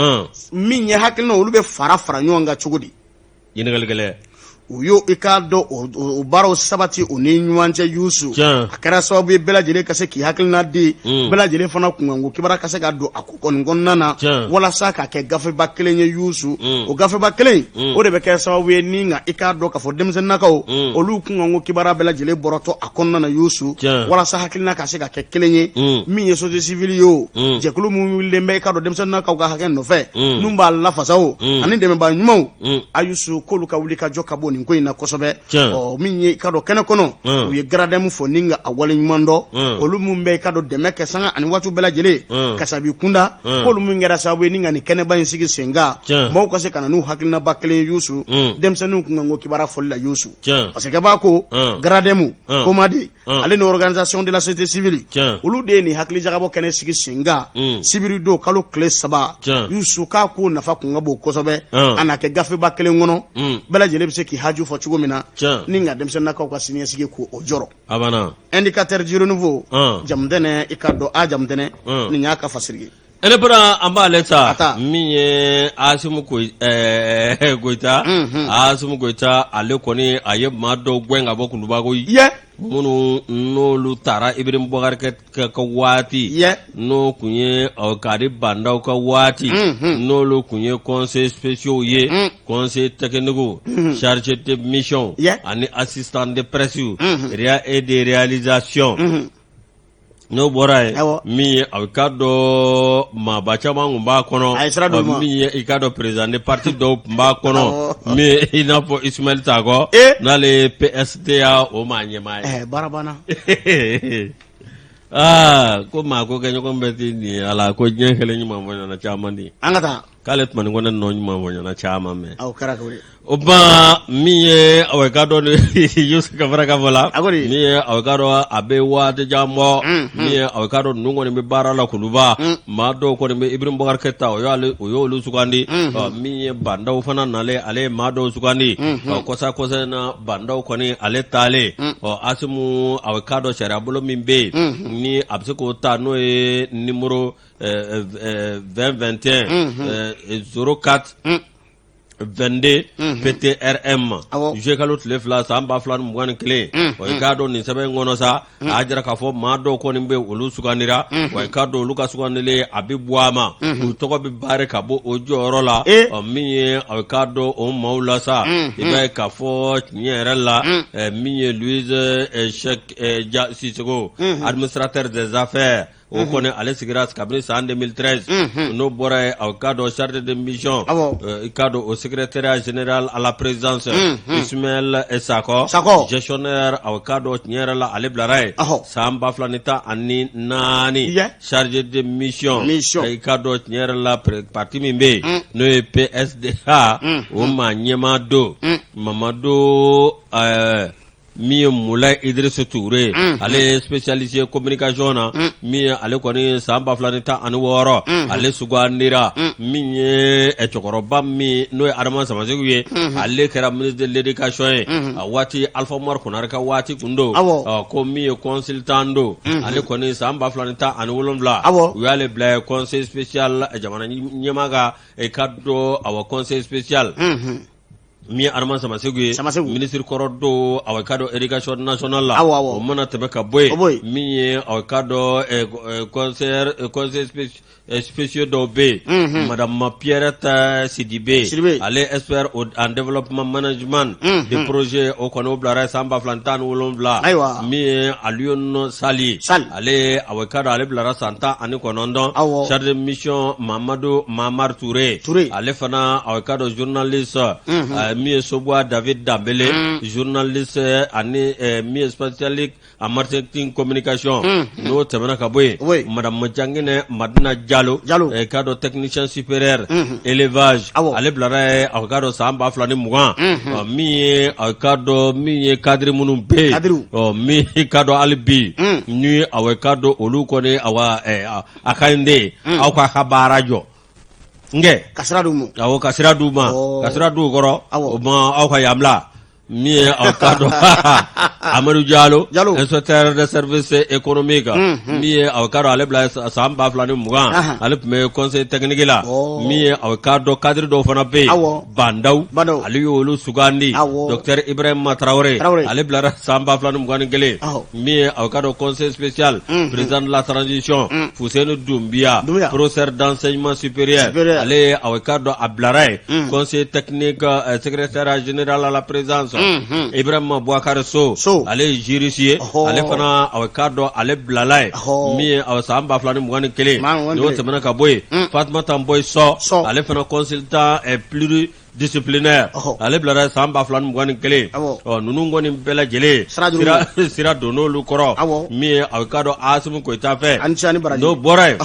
min ye hakilina olu bɛ fara ɲɔgɔn kan cogo di ɲininkali gɛlɛn u y'o i k'a dɔn o baaraw sabati o ni ɲɔgɔn cɛ Youssou a kɛra sababu ye bɛɛ lajɛlen ka se k'i hakilina di bɛɛ lajɛlen fana kun kan ko kibaruya ka se ka don a ko kɔni kɔnɔna na walasa k'a kɛ gafeba kelen ye Youssou o gafeba kelen o de bɛ kɛ sababu ye ni i k'a dɔn k'a fɔ denmisɛnninnakaw olu kun kan ko kibaruya bɛɛ lajɛlen bɔrɔtɔ a kɔnɔna na Youssou walasa hakilina ka se ka kɛ kelen ye min ye société civile ye o jɛkulu min wililen bɛ i k'a dɔn denmisɛnninnakaw ka hakɛ nɔfɛ n'u b'a lafasa o ani dɛmɛba ɲumanw a Youssou k'olu ka wuli ka jɔ ka bɔ nin ko in na kosɛbɛ min ye i ka dɔn kɛnɛ kɔnɔ u ye Grademu fɔ ni ka a wale ɲuman dɔn olu min bɛ i ka dɔn dɛmɛ kɛ sanga ani waati bɛɛ lajɛlen kasabi kunda k'olu min kɛra sababu ye ni ka nin kɛnɛba in sigi sen kan maaw ka se ka na n'u hakilinaba kelen ye Youssou denmisɛnninw kun kan ko kibaruya fɔli la Youssou parce que b'a ko Grademu Komadi ale ni organisation de la société civile olu de ye nin hakili jagabɔ kɛnɛ sigi sen kan sibiri don kalo tile 3 Youssou k'a ko nafa kun ka bon kosɛbɛ a na kɛ gafeba kelen kɔnɔ bɛɛ lajɛlen bɛ se k'i haju fɔ cogo min na ni ka denmisɛnninnakaw ka siniɲɛsigi ko o jɔrɔ indicateur du renouveau jamutɛnɛ i ka dɔn a jamutɛnɛ nin y'a ka fasirigi ele bara an b'ale ta min ye Asimu Goyita Asimu Goyita ale kɔni a ye maa dɔw gɛn ka bɔ Kulubago minnu n'olu taara Ibrahim Boubacar ka waati n'o kun ye Kadi Bandaw ka waati n'olu kun ye conseil spéciaux ye conseil technique chargé de mission ani assistant de presse et de réalisation n'o bɔra ye min ye a ka dɔn maaba caman kun b'a kɔnɔ min ye i ka dɔn président de parti dɔw kun b'a kɔnɔ min i n'a fɔ Ismaël Sakɔ n'ale ye PSDA o maa ɲɛmaa ye baarabana ko maa ko kɛ ɲɔgɔn bɛ ten nin ala ko diɲɛ kɛlen ɲuman fɔ ɲɔgɔn caman di an ka taa k'ale tuma ni ko ne nɔ ɲuman fɔ ɲɔgɔn caman mɛn o ba min ye awekado ni Yusuf Kamara ka vola min ye awekado abe waati jambo min ye awekado nungo ni bara la kuluba ma do ko ni Ibrahim Boubacar Keita o yo sugandi min ye bandaw fana nale ale ma do sugandi kosa na bandaw ko ni ale tale asimu awekado sharabolo min be ni abse ko ta no e numéro 2021 04 22 PTRM je kalo tile fila san ba fila mugan kelen o ka do ni sɛbɛn ngono sa a jira ka fɔ maa dɔw kɔni bɛ olu sugandira o ka do olu ka sugandile a bɛ bɔ a ma u tɔgɔ bɛ baara ka bɔ o jɔyɔrɔ la min ye o ka do o maaw la sa i b'a ye ka fɔ tiɲɛ yɛrɛ la min ye Louise Sisoko administrateur des affaires o kɔni ale sigira kabini san 2013 n'o bɔra ye o ka do chargé de mission i ka do o secrétariat général à la présidence Ismaël Sakɔ gestionnaire o ka do tiɲɛ yɛrɛ la ale bilara ye san 2014 chargé de mission i ka do tiɲɛ yɛrɛ la parti min bɛ yen n'o ye PSDH o maa ɲɛmaa do Mamadu min ye Moulay Idriss Touré ale spécialisé communication na min ale kɔni san 2016 ale sugandira min ye cɛkɔrɔba min n'o ye Adama Samasegu ye ale kɛra ministre de l'éducation ye a waati Alpha Umaru Konare ka waati kun do ko min ye consultant do ale kɔni san 2017 u y'ale bila conseil spécial jamana ɲɛmaa ka ka do awa conseil spécial mi Adama Samasegu ye ministre kɔrɔ do aw ka do éducation nationale la o mana tɛmɛ ka bɔ yen min ye aw ka do conseil spéciaux dɔw bɛ yen madame Pierrette Sidibe ale expert en développement management de projet o kɔni o bilara san 2017 min ye Alioune Sali ale aw ka do ale bilara san 19 chargé de mission Mamadou Mamar Touré ale fana aw ka do journaliste mi ye Soboa David Dambele journaliste ani mi ye spécialiste en marketing communication n'o tɛmɛna ka bɔ yen madame Jangine Madina Diallo ka do technicien supérieur élevage ale bilara ye aw ka do san 2020 min ye aw ka do min ye cadre minnu bɛ yen min ka do hali bi ni aw ka do olu kɔni awa a ka ɲi de aw ka baara jɔ nge kasira du mu awo kasira du ma kasira du kɔrɔ o ma aw ka yamla min ye aw ka dɔn Amadou Diallo inspecteur de service économique min ye aw ka dɔn ale bila san 2020 ale tun bɛ conseil technique la min ye aw ka dɔn cadre dɔw fana bɛ yen Bandaw ale y'olu sugandi docteur Ibrahima Traoré ale bilara san 2021 min ye aw ka dɔn conseil spécial président de la transition Fuseni Doumbia professeur d'enseignement supérieur ale ye aw ka dɔn a bilara ye conseil technique secrétaire général à la présidence Ibrahima Boubacar Sow ale ye juriste ye ale fana aw ka dɔn ale bilala ye min ye aw san 2021 n'o tɛmɛna ka bɔ yen Fatumata Boy Sow ale fana consultant pluridisciplinaire ale bilara san 2021 ninnu kɔni bɛɛ lajɛlen sira don n'olu kɔrɔ min ye aw ka dɔn Asimu Koyita fɛ n'o bɔra yen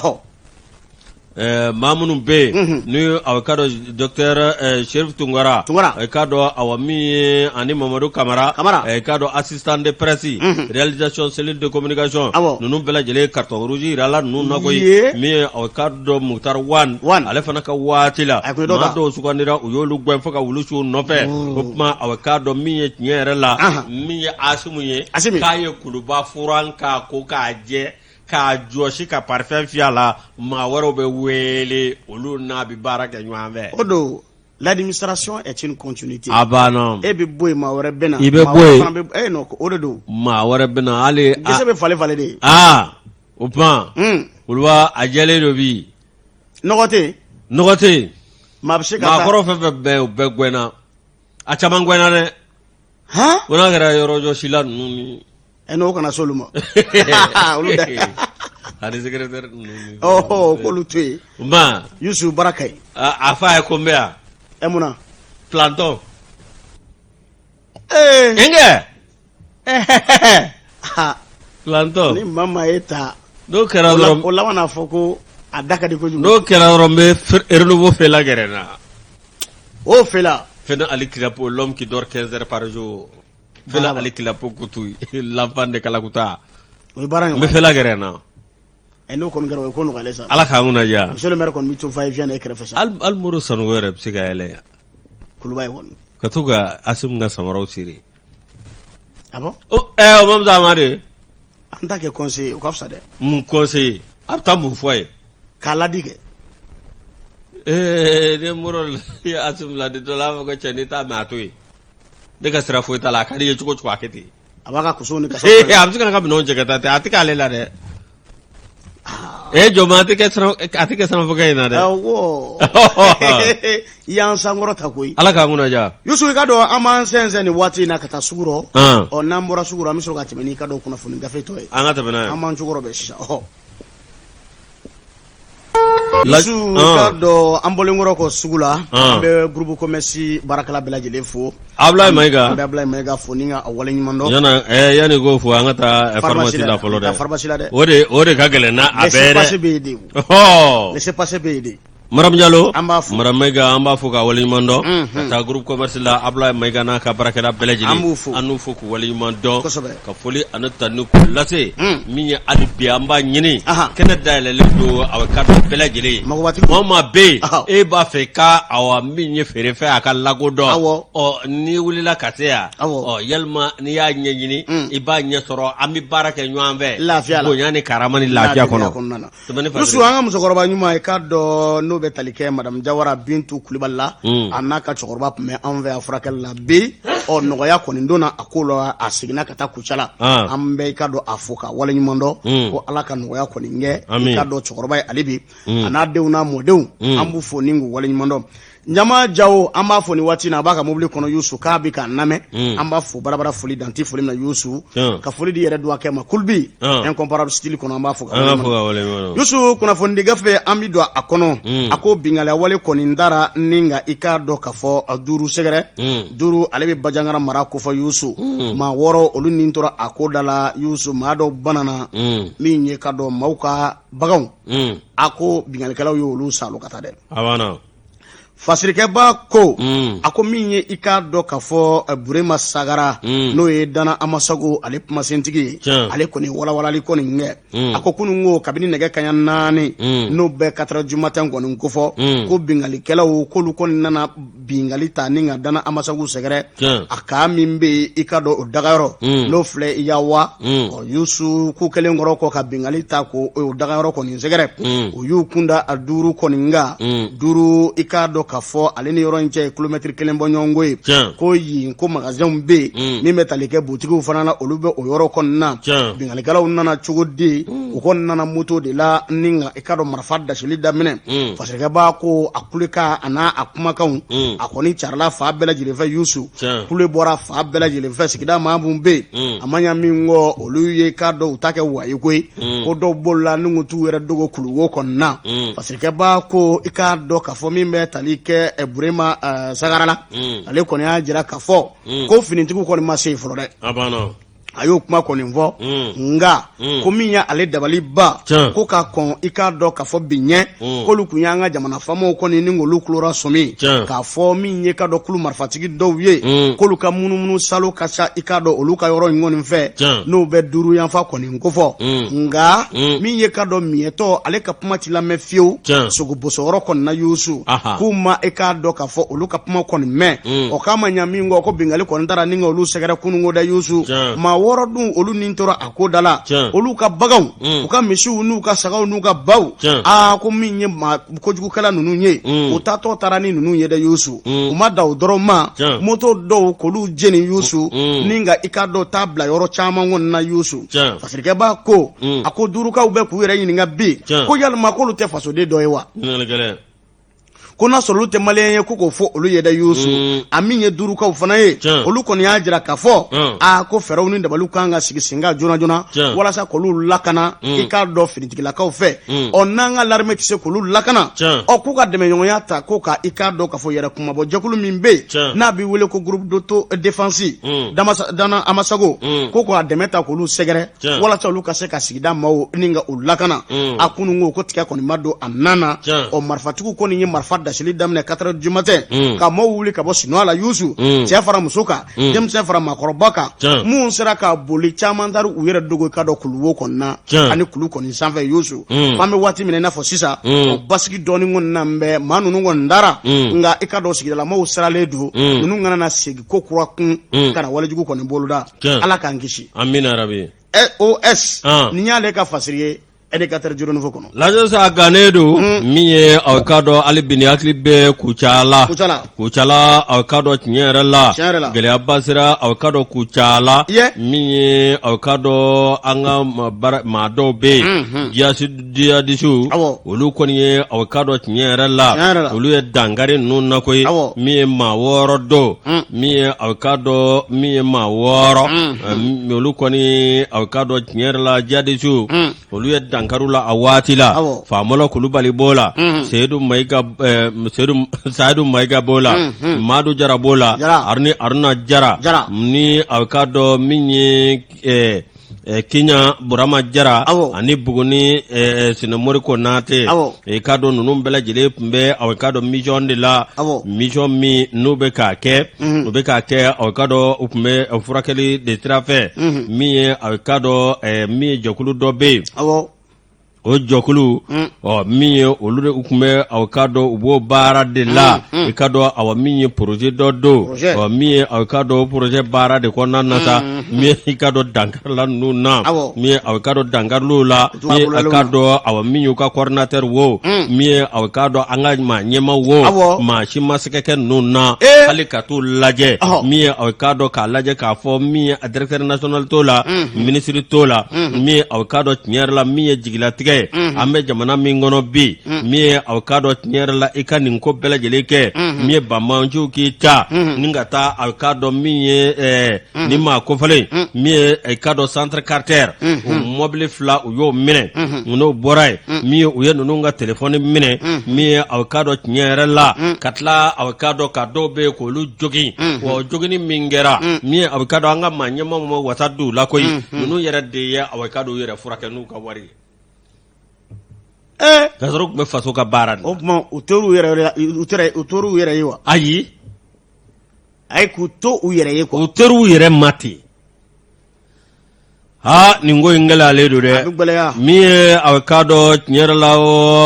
maa minnu bɛ yen ni aw ka dɔn docteur Cherif Tunkara ka dɔn aw min ye ani Mamadou Kamara ka dɔn assistant de presse réalisation cellule de communication ninnu bɛɛ lajɛlen carton rouge yirala ninnu na koyi min ye aw ka dɔn Mukhtar Wan ale fana ka waati la maa dɔw sugandira u y'olu gɛn fo ka wulu su nɔfɛ o tuma aw ka dɔn min ye tiɲɛ yɛrɛ la min ye Asimu ye k'a ye kuluba furan k'a ko k'a jɛ k'a jɔsi ka parfum fiyɛ a la maa wɛrɛw bɛ wele olu n'a bɛ baara kɛ ɲɔgɔn fɛ. O don l'administration est une continuité. A banna. E bɛ bɔ yen maa wɛrɛ bɛ na. I bɛ bɔ yen. non o de don. Maa wɛrɛ bɛ na hali. Gese bɛ falen de. O tuma. Olu b'a a jɛlen dɔ bi. Nɔgɔ tɛ yen. Nɔgɔ tɛ yen. Maa bɛ se ka taa. Maakɔrɔ fɛn fɛn bɛɛ u bɛɛ gɛnna a caman gɛnna dɛ. O n'a kɛra yɔrɔjɔsila ninnu ni. N'o kana s'olu ma. Olu dɛ. Ani secrétaire ninnu. K'olu to yen. Ma. Yusu Baraka ye. A fa ye ko n bɛ yan. Mun na. Planton. Nge. Planton. Ni mama ye ta. N'o kɛra dɔrɔn. O laban n'a fɔ ko a da ka di kojugu. N'o kɛra dɔrɔn n bɛ renouveau fɛla gɛrɛ na. O fɛla. Fena Ali Kilapo, l'homme qui dort 15 heures par jour. Fela Ali Kilapo Koutou, l'enfant de Kalakuta. Me fait la guerre, non? Et nous, comme nous connaissons ça. À la Kamuna, ya. Monsieur le maire, comme nous sommes vient écrire ça. Al-Muru Sanouere, Psychaele. Kulubai won. Katuga, Asumna Samaro Siri. Ah bon? Oh, Mamza Mare. En tant que conseiller, au Kafsade. Mon conseiller. Après mon foyer. Kaladige. De Murol, Asumla de Dolava Chanita Matui. De Castra Fuetala, Kadi Chukwaketi. Abaga Kusuni. I'm just going to have no jacket. I think I'll let it. Jomati I think it's some of oh, Yan Sangoro Takui. Alakamunaja. Yusu Gado, Aman Sense and Wati Nakatasuro, or Nambora Sura, Misogatimanika, Kunafun Gafeto. Angatabana. Aman Chugorobesh. Oh. Yusu Gado, Ambolingoroko Sugula, the Grubu Comessi, Barakala Belajilefo. Abla Mega. Abla Mega Funinga, a Walling Mondo. Yani go for Angata, a pharmacy la Florida. Ode Kagelena, a better. Oh, let's pass a baby. Maram Jalo, Maram Mega, Amba Fuka, Walling Mondo, a group commerce la Abla Mega Naka Barakala Belajili, Anufuku, Walling Mondo, Kafuli, Anata Nuku, Lasse, Minya Adipiamba Yini, Canada, Lendo, our cat Belajili, Mama Bay, Eba Feka, our Minya Ferefa, Kalagodo, or Niwila Katea, or Yelma Nia Yini, Iba Nyasoro, Ami Barak and Yuanve, Lafia, Boyani Karamani Lafia Kono. Suang Sokorbanuma, Kado, no betalike, Madame Jawara Bintu Kulibala, Anaka Chokorba, me Anve Afrakel la B, or Noya Konindona, Akola, Asigna Katakuchala, Ambe Kado Afoka, Walling Mondo, or Alaka Noya Koninge, Kado Chokorba Alibi, Anadeuna Modu, Ambu Foningu, Walling Mondo. Nyama Jao, Amba Foni Watina Baka Mobile Kono Yusu, Kabika Name, Amba Fu, Barabara Fuli, Danti Fulina Yusu, Kafuli di Redua Kema Kulbi, incomparable style Konamba Fuka. Yusu, Kunafundi Gafe, Amidwa Akono, Ako Bingala Wale Konindara, Ninga, Ikado Kafo, Duru Segre, Duru, Alebi Bajangara Marako for Yusu, Ma Woro, Olunintora, Akodala, Yusu, Mado Banana, Minye Kado, Mauka, Bagong, Ako Bingalekala Yulu Salo Katade. Havana. Fasirikeba ko ako minye ika do kafo burema sagara no ye dana amasago ale pumasentigi ale koni wala wala li koni nge ako kunungo kabini nege kanya nani no be 4 jumatan koni nkofo ko bingali kelawo ko lu koni nana bingali taninga dana amasago segere aka mimbe ika do dagaro no fle yawa o yusu ku kele ngoro ko ka bingali ta ko o dagaro koni segere o yukunda aduru koni nga duru ika do kafo aleni yoro nche kilometre kelen bo nyongwe ko yi ko magazin be mi metalike boutique fanana olube o yoro konna bingali kala unana chugodi o konna na moto de la ninga ikado marfada shilida mine fasirika ba ko akulika ana akuma kan akoni charla fa bela jile fa yusu kule bora fa bela jile fa sikida mabumbe amanya mingo oluye kado utake wa yekwe ko do bolla nungu tuwere dogo kulu wo konna fasirika ba ko ikado kafo mi metalike Burema Sagarala, ale koni ajira kafo ko finintiku koni masay flore abano ayo kuma koni mvo nga ko minya ale dabali ba ko ka kon ika do kafo binye ko lukunya nga jamana famo koni ningolu klora somi ka fo minye ka do kulu marfatigi do ye ko luka munumunu salo kacha ika do oluka yoro ngoni mfe no be duru yanfa koni nkofo nga minye ka do mieto ale ka pumati la mefio sogo bosoro kon na yusu kuma ika do kafo oluka puma koni me o kama nyamingo ko bingali kon dara ningo lu segere kunungo da yusu ma woro dun olu nintora akodala olu ka bagaw u ka misiw nu ka sagaw nu ka baw ko minye ma ko jugu kala nunu nye o tato tarani nunu ye de yusu u ma daw doroma moto do ko lu jeni yusu ninga ikado tabla yoro chama ngon na yusu fasirike ba ko akoduru ka ube ku yere yininga bi ko yalma ko lu te faso de doyewa kona solo te malien ko fo olu yeda yusu aminye duru ka ufana ye olu koni ajira ka fo ko feraw ni dabalu kanga sigisinga jona wala sa ko lu lakana ika do finitigila ka fe onanga larme tise ko lu lakana o ku ka deme yonya ta ko ka ika do ka fo yera kuma bo jakulu mimbe na bi wele ko groupe d'auto défense dana amasago ko ko ademe ta ko lu segere wala sa lu ka se ka sigida mawo ninga ulakana akunu ngo ko tika koni mado anana o marfatiku koni ni marfa dasili daminɛ 4 heures du matin ka mɔɔw wuli ka bɔ sinɔgɔ la Yusu cɛ fara muso kan denmisɛn fara maakɔrɔba kan mun sera ka boli caman taara u yɛrɛ dogo ka dɔ kuluwo kɔnɔna ani kulu kɔni sanfɛ Yusu k'an bɛ waati min i n'a fɔ sisan o basigi dɔɔni kɔni na bɛ maa ninnu kɔni dara nka i ka dɔn sigidalamaw siralen don ninnu kana na segin ko kura kun ka na walejugu kɔni boloda Ala k'an kisi amina rabi SOS nin y'ale ka fasiri ye éducateur juru nouveau kɔnɔ lajɛ sa gannen don min ye aw ka dɔn hali bi ni hakili bɛ Kucala aw ka dɔn tiɲɛ yɛrɛ la gɛlɛyaba sera aw ka dɔn Kucala min ye aw ka dɔn an ka maa dɔw bɛ yen jihadisiw olu kɔni ye aw ka dɔn tiɲɛ yɛrɛ la olu ye dankari ninnu na koyi min ye maa 6 dɔn min ye aw ka dɔn min ye maa 6 olu kɔni aw ka dɔn tiɲɛ yɛrɛ la jihadisiw olu ye dankarula a waati la Famolo Kulubali bola Saidu Maiga bola Madu Jara bola Aruna Jara ni Alkado Minye Kenya Burama Jara ani Buguni Sinomori Konate Kado Nunum Bela Jile Pumbe Alkado mission de la mission mi Nubeka ke Alkado Upme Furakeli de Trafe mi Alkado mi Jokulu Dobe o jokulu min ye olu de kun bɛ aw ka dɔn u b'o baara de la i ka dɔn aw min ye projet dɔ don min ye aw ka dɔn projet baara de kɔnɔna na sa min ye i ka dɔn dankarila ninnu na min ye aw ka dɔn dankariluw la min ye aw ka dɔn aw min y'u ka coordinateur wo min ye aw ka dɔn an ka maa ɲɛma wo maa si ma se ka kɛ ninnu na hali ka t'u lajɛ min ye aw ka dɔn k'a lajɛ k'a fɔ min ye directeur national t'o la ministre t'o la min ye aw ka dɔn tiɲɛ yɛrɛ la min ye jigilatigɛ an bɛ jamana min kɔnɔ bi min ye aw ka dɔn tiɲɛ yɛrɛ la i ka nin ko bɛɛ lajɛlen kɛ min ye banbanciw k'i ta ni ka taa aw ka dɔn min ye ni maa kofalen min ye i ka dɔn centre carter o mɔbili 2 u y'o minɛ n'o bɔra ye min ye u ye ninnu ka telefɔni minɛ min ye aw ka dɔn tiɲɛ yɛrɛ la ka tila aw ka dɔn ka dɔw bɛ yen k'olu jogin wa jogini min kɛra min ye aw ka dɔn an ka maa ɲɛmaw ma wasa d'u la koyi ninnu yɛrɛ de ye aw ka dɔn u yɛrɛ furakɛ n'u ka wari ye ka sɔrɔ tun bɛ faso ka baara de o tuma u tor'u yɛrɛ ye wa ayi k'u to u yɛrɛ ye quoi u tor'u yɛrɛ ma ten nin ko in gɛlɛyalen don dɛ min ye aw ka dɔn tiɲɛ yɛrɛ la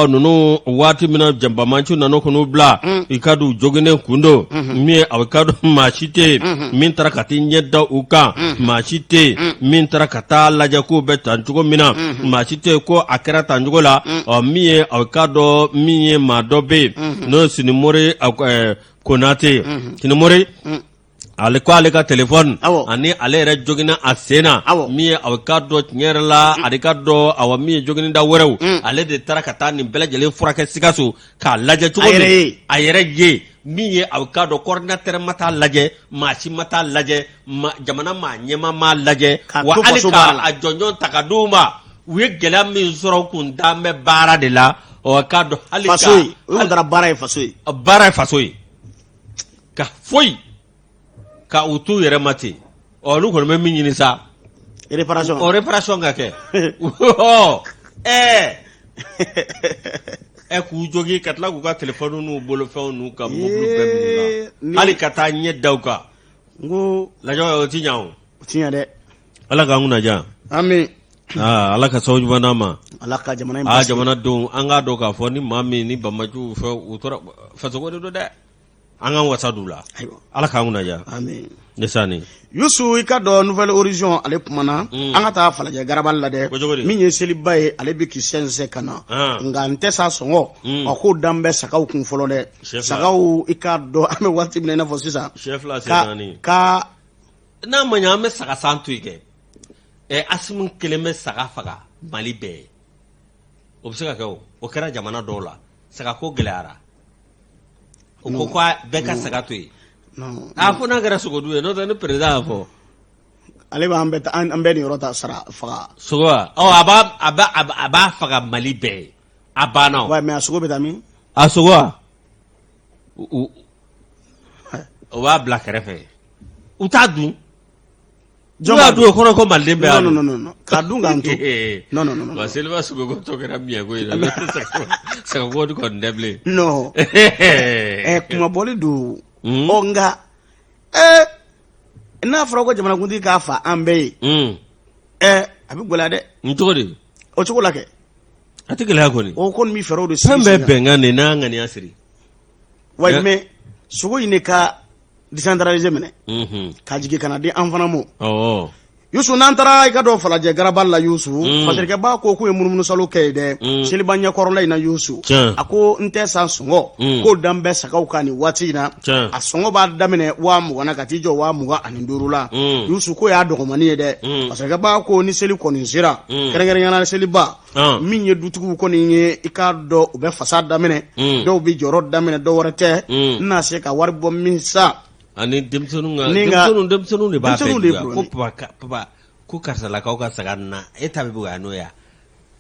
ninnu waati min na janbamanciw nana k'u bila i ka d'u joginnen kun don min ye aw ka dɔn maa si tɛ yen min taara ka t'i ɲɛ da u kan maa si tɛ yen min taara ka taa lajɛ k'u bɛ tan cogo min na maa si tɛ yen ko a kɛra tan cogo la min ye aw ka dɔn min ye maa dɔ bɛ yen n'o ye Sinimori Konate Sinimori ale ko ale ka telefɔni ani ale yɛrɛ jogina a sen na min ye aw ka dɔn tiɲɛ yɛrɛ la ale ka dɔn aw min ye jogini da wɛrɛw ale de taara ka taa nin bɛɛ lajɛlen furakɛ Sikaso k'a lajɛ cogo min a yɛrɛ ye min ye aw ka dɔn coordinateur ma taa lajɛ maa si ma taa lajɛ jamana maa ɲɛma ma lajɛ wa hali ka a jɔnjɔn ta ka d'u ma u ye gɛlɛya min sɔrɔ kun daan bɛ baara de la k'a dɔn hali ka faso ye o dara baara ye faso ye baara ye faso ye ka foyi ka u t'u yɛrɛ ma ten olu kɔni bɛ min ɲini sa réparation ka kɛ k'u jogi ka tila k'u ka telefɔni n'u bolofɛnw n'u ka mobili bɛɛ minɛ la hali ka taa ɲɛ da u kan n ko lajɛ o ti ɲɛ o ti ɲɛ dɛ Ala k'an kunna diya amin Ala ka sababu ɲuman d'an ma Ala ka jamana in basigi jamanadenw an k'a dɔn k'a fɔ ni maa min ni banbanciw fɛ u tora fasoko de don dɛ an k'an wasa d'u la Ala k'an kunna diya amin Nesani Yusu i ka dɔn Nouvelle Horizon ale kumana an ka taa Falajɛ Garabali la dɛ min ye seliba ye ale bɛ k'i sɛnsɛn ka na nka n tɛ sa sɔngɔ k'o dan bɛ sagaw kun fɔlɔ dɛ sagaw i ka dɔn an bɛ waati min na i n'a fɔ sisan ka n'a ma ɲɛ an bɛ saga san to yen kɛ Asimu kelen bɛ saga faga Mali bɛɛ o bɛ se ka kɛ o kɛra jamana dɔw la sagako gɛlɛyara o ko bɛɛ ka saga to yen fo n'a kɛra sogodu ye n'o tɛ ni président y'a fɔ ale b'an bɛɛ nin yɔrɔ ta sara faga sogo wa a b'a faga Mali bɛɛ a banna wa mais a sogo bɛ taa min a sogo wa o b'a bila kɛrɛfɛ u t'a dun joma du ko ko malde be no ka du nganto no Basilva sugo go to kera miya go ina sa go ko ndeble no kuma boli du onga na fro ko jamana kundi ka fa ambe abi gola de ntodi o chokola ke atigele ha ko ni o kon mi fero do sembe benga ne na ngani asiri wajme sugo ine ka decentraliser mene ka jige kana di anfana mo Yusu nantara ika do falaje garabal la Yusu fatirke ba ko ku emununu salo kede silibanya korla ina Yusu ako nte san songo ko dambe sakaw kani wati na asongo ba damene wa mu wana katijo wa mu wa anindurula Yusu ko ya dogo mani de fatirke ba ko ni seli ko ni zira kerengere ngana seli ba minye dutugu ko ni ika do be fasad damene do bi joro damene do worete na se ka warbo minsa ani demsonu ne ba ko papa ko karsala ka ka saganna etabe bu ano ya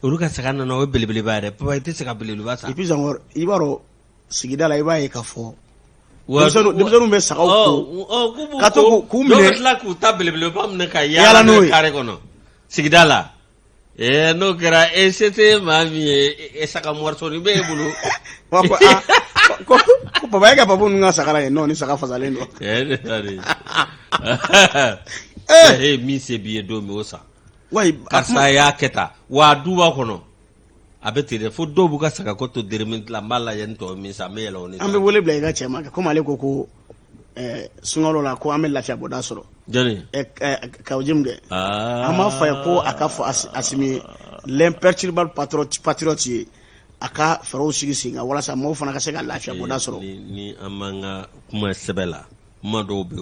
uruka saganna no belebele ba de papa ite saka belebele ba sa ipi zangor ibaro sigidala ibaye ka fo demsonu be saka ko ka to ku mine la ku ta belebele ba mne ka ya no kare kono sigidala no kera sete mami saka morso ni be bulu papa ko papa ga babu nga sakara no ni saka fazalendo mi se biye do mi osa wai kasa ya keta wa duwa kono abetire fo do buka saka ko to dermin la mala yento mi sa melo ni ambe wole bla ga chema ko male ko sungalo la ko amel la fiabo da soro jani ka ujimge ama fa ko akafo asimi l'imperturbable patriote aka faro sigi singa wala sa mo fana ka se ka lafiya boda soro ni amanga kuma sebela kuma do be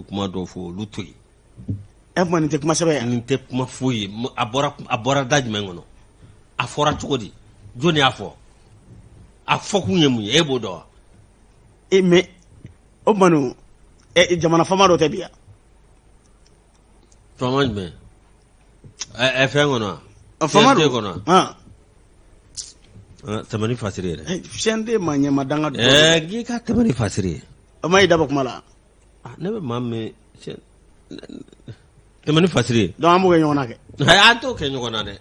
kuma do fo lutui man te kuma sebela ni te kuma fuyi abora daj mengono afora chukodi joni afo kunye munye ebodo me obanu jamana fama do te biya fama me fengono fama do kono tamani fasiri shende manya madanga do gi ka tamani fasiri amai daba kuma la nebe mamme tamani fasiri do amu ke nyona ke anto ke nyona ne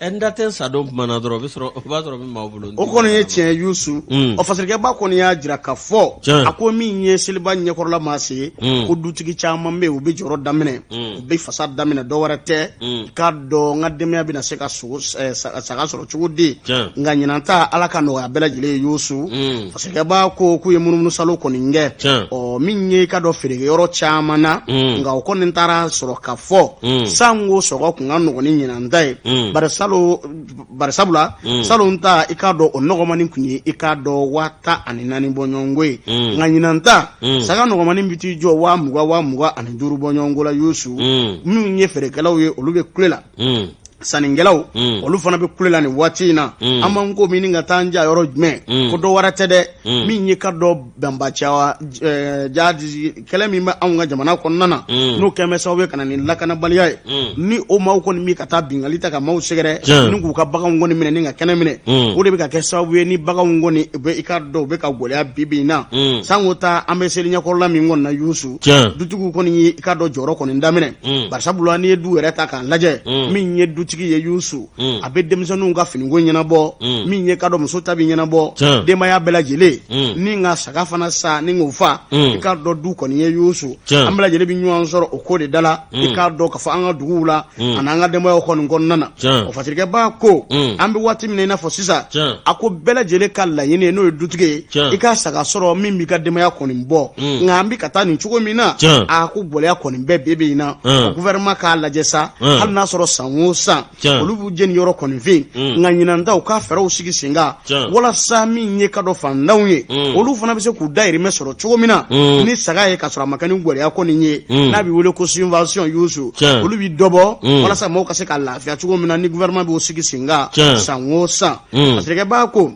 endaten sadom manadro bisro badro mi mawbulo o kono ye tien Yusu o fasirke ba kono ya jira ka fo akomi nye silba nye korla mase ko dutigi chama me o be joro damene o be fasad damene do warate ka do ngademe abi na seka so saka so chudi nga nyinanta alaka no ya bela jile Yusu fasirke ba ko ku ye mununu salo ko ninge o minye ka do firige yoro chama na nga o kono ntara soro ka fo sango so ko ngano ni nyinandai bare barisabula salonta ikado onogomani kunye ikado wata aninani bonyongwe nganyinanta saga nogomani biti jo wa muga ani duru bonyongola Yusu munye ferekala we olube kulela saningelaw olu fana be kulela ni wati na amango mininga tanja yoro jme ko do warate de minye kado bamba chawa jadi kelemi ma anga jamana ko nana no keme sawe kana ni lakana baliya ni o maw ko ni kata bingalita ka maw segere nungu ka baga ngoni mine ninga kene mine o de be ka kesawe ni baga ngoni be ikado be ka golya bibina sangota ambeseli nya ko la mi ngonna Yusu dutugu ko ni ikado joro ko ni ndamine barsabula ni du reta kan laje minye tigi ye Yusu abe demsonu nga finingo nyina bo minye kado muso tabi nyina bo de maya bela jele ni nga saka fana sa ni ngofa ikado du ko ni ye Yusu ambela jele bi nyuan soro okode dala ikado ka fa anga duula ananga de mayo ko ngon nana o fatirike ba ko ambe wati mine na fo sisa ako bela jele kala yene no dutige ika saka soro mimbi ka de maya ko ni bo ngambi kata ni chugo mina ako bole ya ko ni bebe ina gouvernement ka la jesa hal na soro sanwosa olubu jeni yoro konvin nga nyinanda ka fero sigi singa wala sami nye kado fandawnye olu fana bise ku dairi mesoro chogomina ni saga ye kasura makani ngwere akoni nye na bi wole ko subvention Yusu olu bi dobo wala sa mo kase ka lafia chogomina ni gouvernement bi o sigi singa sanwosa asreke ba ko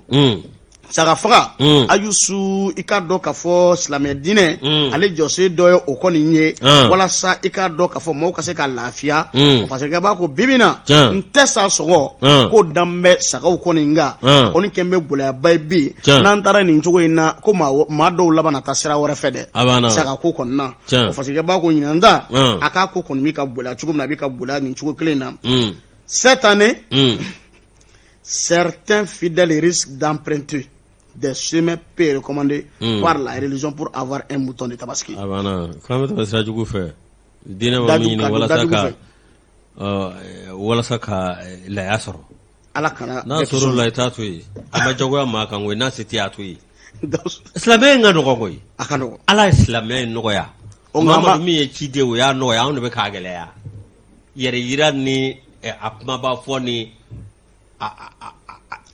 saga faga Ayusu i ka dɔn k'a fɔ silamɛ diinɛ ale jɔsen dɔ ye o kɔni ye walasa i ka dɔn k'a fɔ maaw ka se ka lafiya parce que b'a ko bibi na n tɛ sa sɔgɔ ko dan bɛ sagaw kɔni nka kɔni kɛn bɛ gɛlɛyaba ye bi n'an taara nin cogo in na ko maa dɔw laban na taa sira wɛrɛ fɛ dɛ saga ko kɔni na parce que b'a ko ɲinanda a k'a ko kɔni bɛ ka gɛlɛya cogo min na a bɛ ka gɛlɛya nin cogo kelen na cette année certains fidèles risquent d'emprunter des chemins peu recommandés par la religion pour avoir un mouton de tabaski. Abana, quand tu vas jugu fait, dina wa mini wala saka la yasoro. Ala kana. Na soro la tatui. Ama jogwa ma kan we na siti atui. Islamé nga no koy. Akano. Ala islamé no ya. O ngama mi e chide o ya no ya on be kagele ya. Yere yirani apma ba foni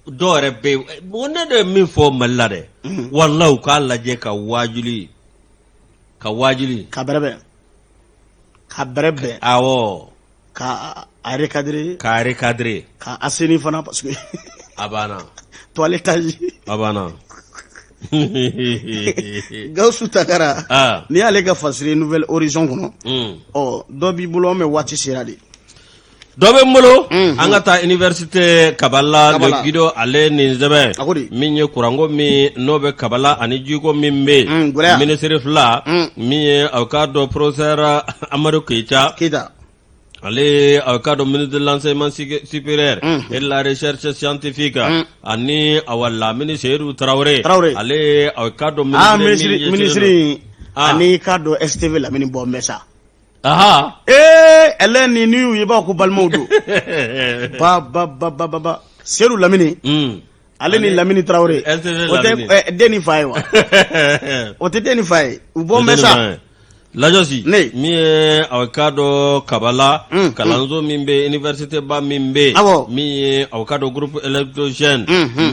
dɔwɛrɛ bɛ yen ne de min fɔ mali la dɛ walahi k'a lajɛ ka wajuli ka bɛrɛbɛn awɔ ka recadrer ka assainir fana parce que a banna toilettage a banna Gawusu Takara n'i y'ale ka fasiri Nouvelle Horizon kɔnɔ dɔ b'i bolo an bɛ waati sera de dɔ bɛ n bolo an ka taa université Kabala le Guido ale ni Nzɛbɛ min ye kuranko min n'o bɛ Kabala ani jiko min bɛ yen ministre fila min ye aw ka dɔn professeur Amadu Keita ale aw ka dɔn ministre de l'enseignement supérieur et de la recherche scientifique ani awa Lamini Seydou Traoré ale aw ka dɔn ministre ani ka dɔn STV Lamini Bɔnbɛsa aha elle ni niu ye ba ko balmaw do ba Seydou Lamini ale ni Lamini Traoré o tɛ deni fa ye wa o tɛ deni fa ye u Bɔnbɛsa Lajosi mi ye aw ka dɔn Kabala kalanso min bɛ université ba min bɛ min ye aw ka dɔn groupe électrogène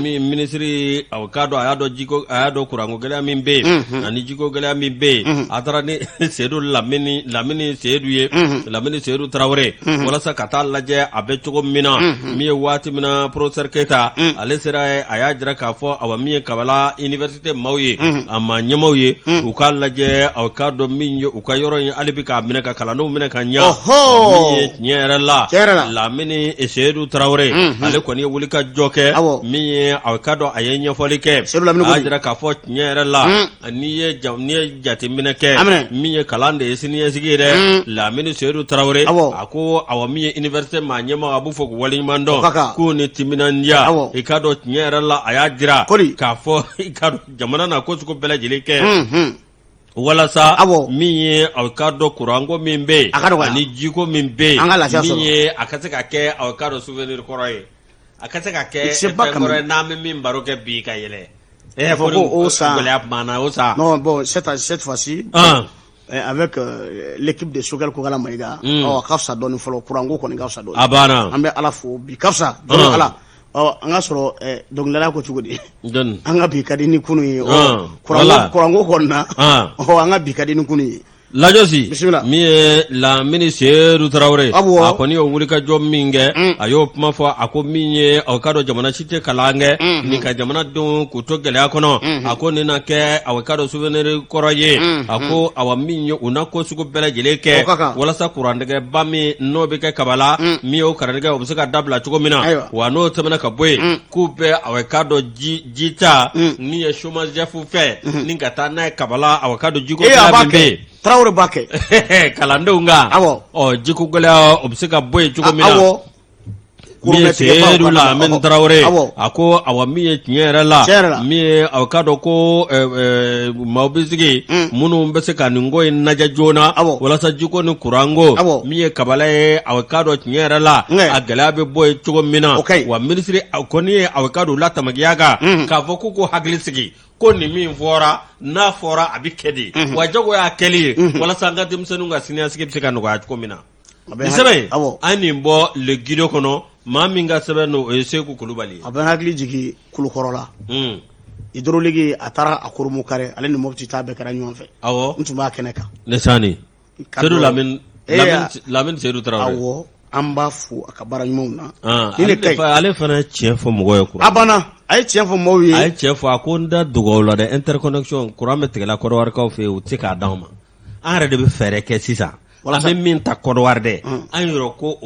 min ministre aw ka dɔn a y'a dɔn kuranko gɛlɛya min bɛ yen ani jiko gɛlɛya min bɛ yen a taara ni Seydou Lamini Seydou ye Lamini Seydou Traoré walasa ka taa lajɛ a bɛ cogo min na min ye waati min na professeur Keita ale sera a y'a jira k'a fɔ awa min ye Kabala université maaw ye a ma ɲɛmaaw ye u k'a lajɛ aw ka dɔn min ye u ka yɔrɔ in hali bi k'a minɛ ka kalandenw minɛ ka ɲa min ye tiɲɛ yɛrɛ la Lamini Seydou Traoré ale kɔni ye wuli ka jɔ kɛ min ye aw ka dɔn a ye ɲɛfɔli kɛ a jira k'a fɔ tiɲɛ yɛrɛ la n'i ye jateminɛ kɛ min ye kalan de ye siniɲɛsigi ye dɛ Lamini Seydou Traoré a ko awa min ye université maa ɲɛma a b'u fɔ k'u waleɲuman dɔn k'u ni timinandiya i ka dɔn tiɲɛ yɛrɛ la a y'a jira k'a fɔ i ka dɔn jamana na ko sugu bɛɛ lajɛlen kɛ walasa min ye aw ka dɔn kuranko min bɛ yen ani jiko min bɛ yen min ye a ka se ka kɛ aw ka dɔn souvenir kɔrɔ ye a ka se ka kɛ fɛn kɔrɔ ye n'an bɛ min baro kɛ bi ka yɛlɛ fɔ ko o sa gɛlɛya banna o sa non bon cette fois-ci avec l'équipe de Sogɛl Kokala Mayiga a ka fisa dɔɔni fɔlɔ kuranko kɔni ka fisa dɔɔni a banna an bɛ Ala fo bi ka fisa dɔɔni Ala an ka sɔrɔ dɔnkilidala ko cogo di an ka bi ka di ni kunu ye kuranko kɔni na an ka bi ka di ni kunu ye Lajosi min ye Lamini Seydou Traoré a kɔni y'o wulikajɔ min kɛ a y'o kuma fɔ a ko min ye aw ka dɔn jamana si tɛ kalan kɛ nin ka jamanadenw k'u to gɛlɛya kɔnɔ a ko nin na kɛ aw ka dɔn souvenir kɔrɔ ye a ko awa min ye u na ko sugu bɛɛ lajɛlen kɛ walasa kurantigɛba min n'o bɛ kɛ Kabala min y'o karantigɛ o bɛ se ka dabila cogo min na wa n'o tɛmɛna ka bɔ yen k'u bɛ aw ka dɔn ji ta min ye chômage fɛ ni ka taa n'a ye Kabala aw ka dɔn jiko gɛlɛya min bɛ yen Traoré b'a kɛ kalandenw kan jiko gɛlɛya o bɛ se ka bɔ yen cogo min na min ye Seydou Lamini Traoré a ko awa min ye tiɲɛ yɛrɛ la min ye aw ka dɔn ko maaw bɛ sigi minnu bɛ se ka nin ko in lajɛ joona walasa jiko ni kuranko min ye Kabala ye aw ka dɔn tiɲɛ yɛrɛ la a gɛlɛya bɛ bɔ yen cogo min na wa ministre kɔni ye aw ka dɔn latamakiya kan k'a fɔ k'u ko hakili sigi ko nin min fɔra n'a fɔra a bɛ kɛ de wa jago y'a kɛli ye walasa an ka denmisɛnninw ka siniɲɛsigi bɛ se ka nɔgɔya cogo min na nin sɛbɛn an nin bɔ le Guido kɔnɔ maa min ka sɛbɛn n'o ye Seku Kulubali a bɛ hakili jigin kulukɔrɔ la hydraulique a taara a koromo kare ale ni Mopti ta bɛɛ kɛra ɲɔgɔn fɛ n tun b'a kɛnɛ kan ne sani Seydou Lamini Seydou Traoré awɔ an b'a fo a ka baara ɲumanw na ale fana ye tiɲɛ fɔ mɔgɔ ye a banna ay tiɲɛ fɔ maaw ye. A ye tiɲɛ fɔ a ko n da dogo la dɛ interconnection courant bɛ tigɛla Kɔrɔwarikaw fɛ yen u tɛ k'a d'anw ma. An yɛrɛ de bɛ fɛɛrɛ kɛ sisan. An bɛ min ta Kɔrɔwari dɛ. An yɔrɔ ko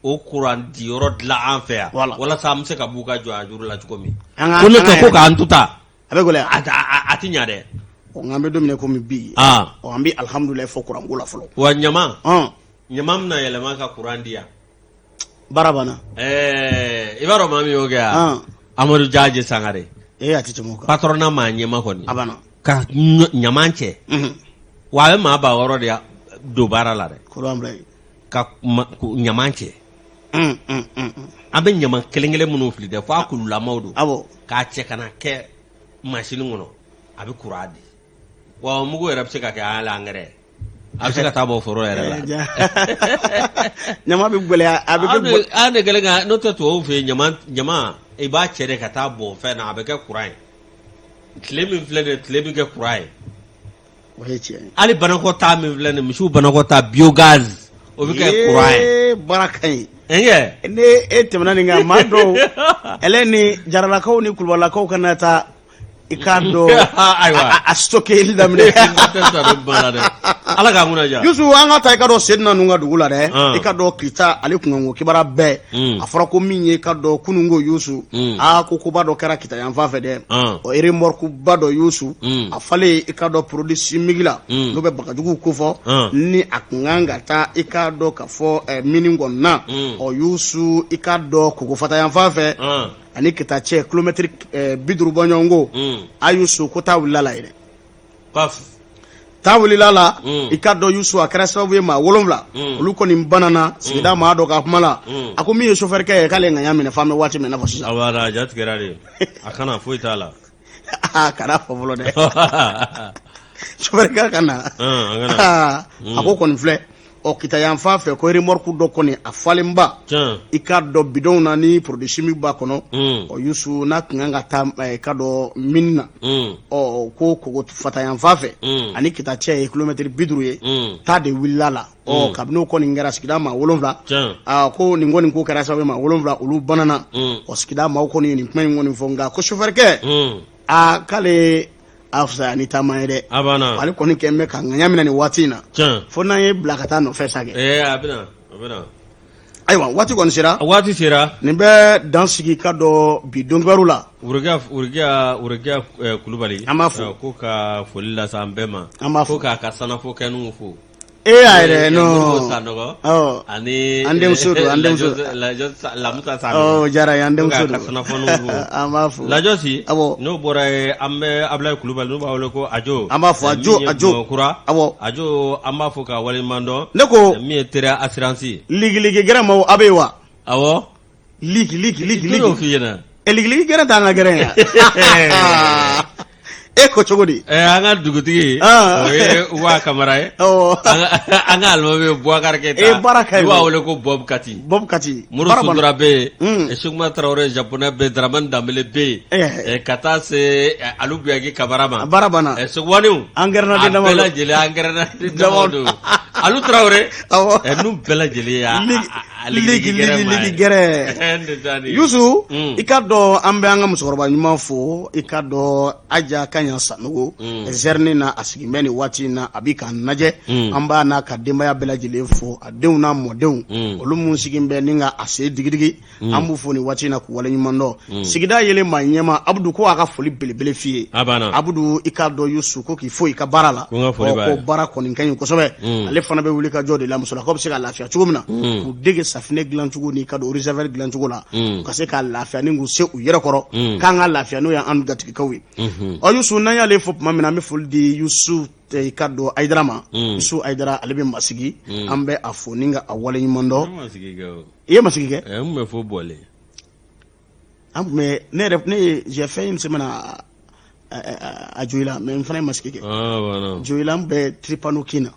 o courant di yɔrɔ dilan an fɛ yan. Walasa an bɛ se ka b'u ka jɔ a juru la cogo min. Ko ne tɛ ko k'an tuta. A bɛ gɛlɛya. A ti ɲa dɛ. Nka an bɛ don min na komi bi. An bɛ alhamdulilayi fɔ courant ko la fɔlɔ. Wa ɲama bɛna yɛlɛma ka courant di yan. Baara banna. I b'a dɔn maa min y'o kɛ yan. Amadu Jaji Sangare. A tɛ tɛmɛ o kan. Patronat maa ɲɛma kɔni. A banna. Ka ɲama cɛ. Wa a bɛ maa ba wɔɔrɔ de don baara la dɛ. Courant bila yen. Ka ɲama cɛ. An bɛ ɲama kelen-kelen minnu fili dɛ fo a kululamaw don. Awɔ. K'a cɛ ka na kɛ machine kɔnɔ a bɛ courant di. Wa mugu yɛrɛ bɛ se ka kɛ an angɛrɛ. A bɛ se ka taa bɔ foro yɛrɛ la. Ɲama bɛ gɛlɛya. An de kɛlen ka n'o tɛ tubabuw fɛ yen ɲama i b'a cɛ de ka taa bɔ fɛn na a bɛ kɛ courant ye. Tile min filɛ nin ye tile bɛ kɛ courant ye. O ye tiɲɛ ye. Hali banakɔtaa min filɛ nin misiw banakɔtaa biogaz o bɛ kɛ courant ye. Baara ka ɲi. Ne e tɛmɛna nin kan maa dɔw ɛlɛ ni jaralakaw ni kulubalakaw kana taa i k'a dɔn a stockeli daminɛ. Ala k'a kunna diya. Yusu an ka taa i ka dɔn Sedina ninnu ka dugu la dɛ. I ka dɔn Kita ale kunkanko kibaruya bɛɛ. A fɔra ko min ye i ka dɔn kununko Yusu. Ko koba dɔ kɛra Kita yan fan fɛ dɛ. O remorque ba dɔ Yusu. A falen i ka dɔn produit chimique la. N'o bɛ bagajuguw kofɔ. Ni a kun kan ka taa i ka dɔn ka fɔ mini kɔnɔna. Yusu i ka dɔn Kokofata yan fan fɛ. Ani Kita cɛ kilomɛtiri 50 bɔ ɲɔgɔn ko. A Yusu ko taa wulila la yɛrɛ. Taa wulila la i ka dɔn Yusu a kɛra sababu ye maa 7 olu kɔni banana sigida maa dɔ ka kuma la a ko min ye chauffeur kɛ ye k'ale ŋaɲa minɛ f'an bɛ waati min na fɔ sisan. Awɔ a jatigɛra de a kana foyi t'a la. Kana fɔ fɔlɔ dɛ chauffeur kɛ ka na a ko kɔni filɛ Kita yan fan fɛ ko remorque dɔ kɔni a falenba i ka dɔn bidon na ni produit chimique b'a kɔnɔ Yusu n'a kun kan ka taa ka dɔn mine na ko Kokofata yan fan fɛ ani Kita cɛ ye kilomɛtiri 50 ye taa de wulila la kabini o kɔni kɛra sigida maa 7 ko nin kɔni ko kɛra sababu maa 7 olu banana sigida maaw kɔni nin kuma in kɔni fɔ nka ko chauffeur kɛ k'ale a fisaya ni taama ye dɛ. Ale kɔni kɛn bɛ ka ŋaɲa minɛ nin waati in na fo n'an ye bila ka taa nɔfɛ sa kɛ. A bɛna. Ayiwa waati kɔni sera. Waati sera. Nin bɛ dan sigi ka dɔ bi don kibaru la. Wurikiya Kulubali. An b'a fɔ. Ko ka foli lase an bɛɛ ma. An b'a fɔ. Ko k'a ka sanafo kɛnuw fo. A yɛrɛ non. Ani an denmuso don an denmuso. Lamusa Sanogo. Jara ye an denmuso don. Ko k'a ka sanafoniw fo. An b'a fɔ. Lajosi. N'o bɔra ye an bɛ Abulayi Kulubali n'o b'a wele ko Ajo. An b'a fɔ Ajo. Ajo an b'a fɔ ka waleɲuman dɔn. Ne ko. Min ye Teriya assurance. Ligiligi gɛrɛ maaw a bɛ yen wa. Awɔ. Ligi. N'o f'i ɲɛna. Ligiligi gɛrɛ t'an ka gɛrɛ yan. E ko cogo di? An ka dugutigi o ye Uwa Kamara ye. An ka alimami ye Boubacar Keita. Baara ka ɲi. N'u b'a wele ko Bob Kati. Muru Suntura bɛ yen. Sekuma Tarawele japonais bɛ yen. Dramani Danbele bɛ yen. Ka taa se Alu Buyaki Kamara ma. Baara banna. Sogowaniw. An gɛrɛna den dama don. A bɛɛ lajɛlen an gɛrɛna den dama don. Alu Tarawele. N'u bɛɛ lajɛlen y'a ligi gɛrɛ. Yusu i ka dɔn an bɛ an ka musokɔrɔba ɲuman fo i ka dɔn Aja Kaɲa Sanogo Zerni na a sigin bɛ nin waati in na a bɛ k'an lajɛ an b'a n'a ka denbaya bɛɛ lajɛlen fo a denw n'a mɔdenw olu mun sigin bɛ ni ka a se digidigi an b'u fo nin waati in na k'u waleɲuman dɔn sigida yelen maa ɲɛma Abudu ko a ka foli belebele f'i ye Abudu i ka dɔn Yusu ko k'i fo i ka baara la ko baara kɔni ka ɲi kosɛbɛ ale fana bɛ wuli ka jɔ de la musolakaw bɛ se ka lafiya cogo min na k'u dege safinɛ dilan cogo ni ka don réservoir dilan cogo la ka se ka lafiya ni k'u se u yɛrɛ kɔrɔ k'an ka lafiya n'o y'an gatigikaw ye Yusu n'an y'ale fɔ tuma min na an bɛ foli di Yusu i ka dɔn Ayidara ma Yusu Ayidara ale bɛ masigi an bɛ a fo ni ka a waleɲuman dɔn i ye masigi kɛ n bɛ fɔ bɔlen an tun bɛ ne ye j'ai fait une semaine à Diohila mais n fana ye masigi kɛ Diohila n bɛ Tripano Kina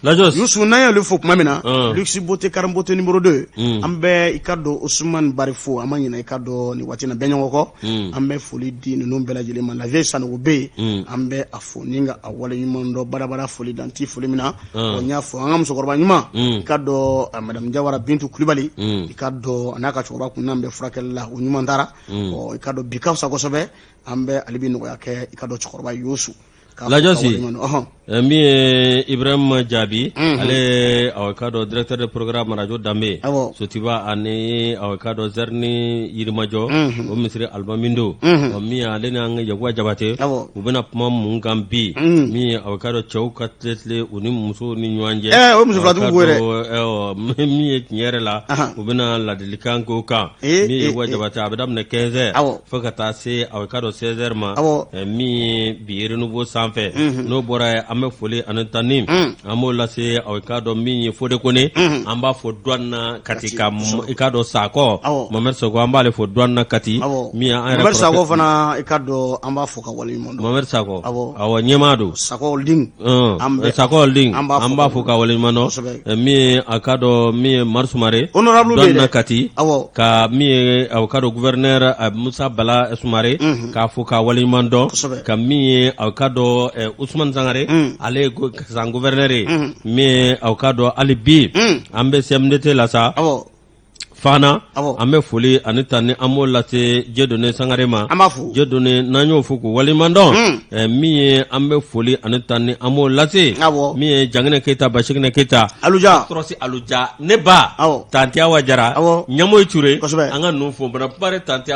Lajos Youssou n'an y'olu fo tuma min na Luxe Beauté Karam Beauté numéro 2 an bɛ i ka dɔn Ousmane Bari fo an ma ɲinɛ i ka dɔn nin waati na bɛɛ ɲɔgɔn kɔ an bɛ foli di ninnu bɛɛ lajɛlen ma La Vieille Sanogo bɛ yen an bɛ a fo ni ka a wale ɲuman dɔn badabada foli dan ti foli min na n y'a fɔ an ka musokɔrɔba ɲuman i ka dɔn Madame Jawara Bintu Kulibali i ka dɔn a n'a ka cɛkɔrɔba kun n'an bɛ furakɛli la o ɲuman taara i ka dɔn bi ka fisa kosɛbɛ an bɛ ale bi nɔgɔya kɛ i ka dɔn cɛkɔrɔba Youssou Lajosi min ye Ibrahima Jabi ale aw ka dɔn directeur de programme radio Dambe Sotiba ani aw ka dɔn Zerni Yirimajɔ o misiri Albamindo min ale ni an Yakuba Jabate u bɛna kuma mun kan bi min aw ka dɔn cɛw ka tile u ni muso ni ɲɔgɔn cɛ o muso filatigiw ko dɛ min ye tiɲɛ yɛrɛ la u bɛna ladilikan k'o kan min ye Yakuba Jabate a bɛ daminɛ 15h fo ka taa se aw ka dɔn 16h ma min ye bi renouveau sanfɛ n'o bɔra an bɛ foli ani tani an b'o lase aw ka dɔn min ye Fode Kone an b'a fɔ douane Kati ka i ka dɔn Sakɔ Mohamed Sakɔ an b'ale fɔ douane Kati min an yɛrɛ Mohamed Sakɔ fana i ka dɔn an b'a fɔ ka wale ɲuman dɔn Mohamed Sakɔ awɔ ɲɛmaa don Sakɔ Holding Sakɔ Holding an b'a fɔ ka wale ɲuman dɔn min a ka dɔn min ye Mari Sumare honorable douane Kati ka min ye aw ka dɔn gouverneur Musa Bala Sumare k'a fɔ ka wale ɲuman dɔn ka min ye aw ka dɔn Ousmane Sangare ale ye san gouverneur ye min aw ka dɔn hali bi an bɛ CMDT la sa fana an bɛ foli ani tani an b'o lase Dieudonné Sangare ma Dieudonné n'an y'o fɔ k'o waleɲuman dɔn min ye an bɛ foli ani tani an b'o lase min ye Janginɛ Keyita Basiginɛ Keyita Tɔrɔsi Aluja ne ba Tanti Awa Jara Ɲamoyi Ture an ka ninnu fo bana pare Tanti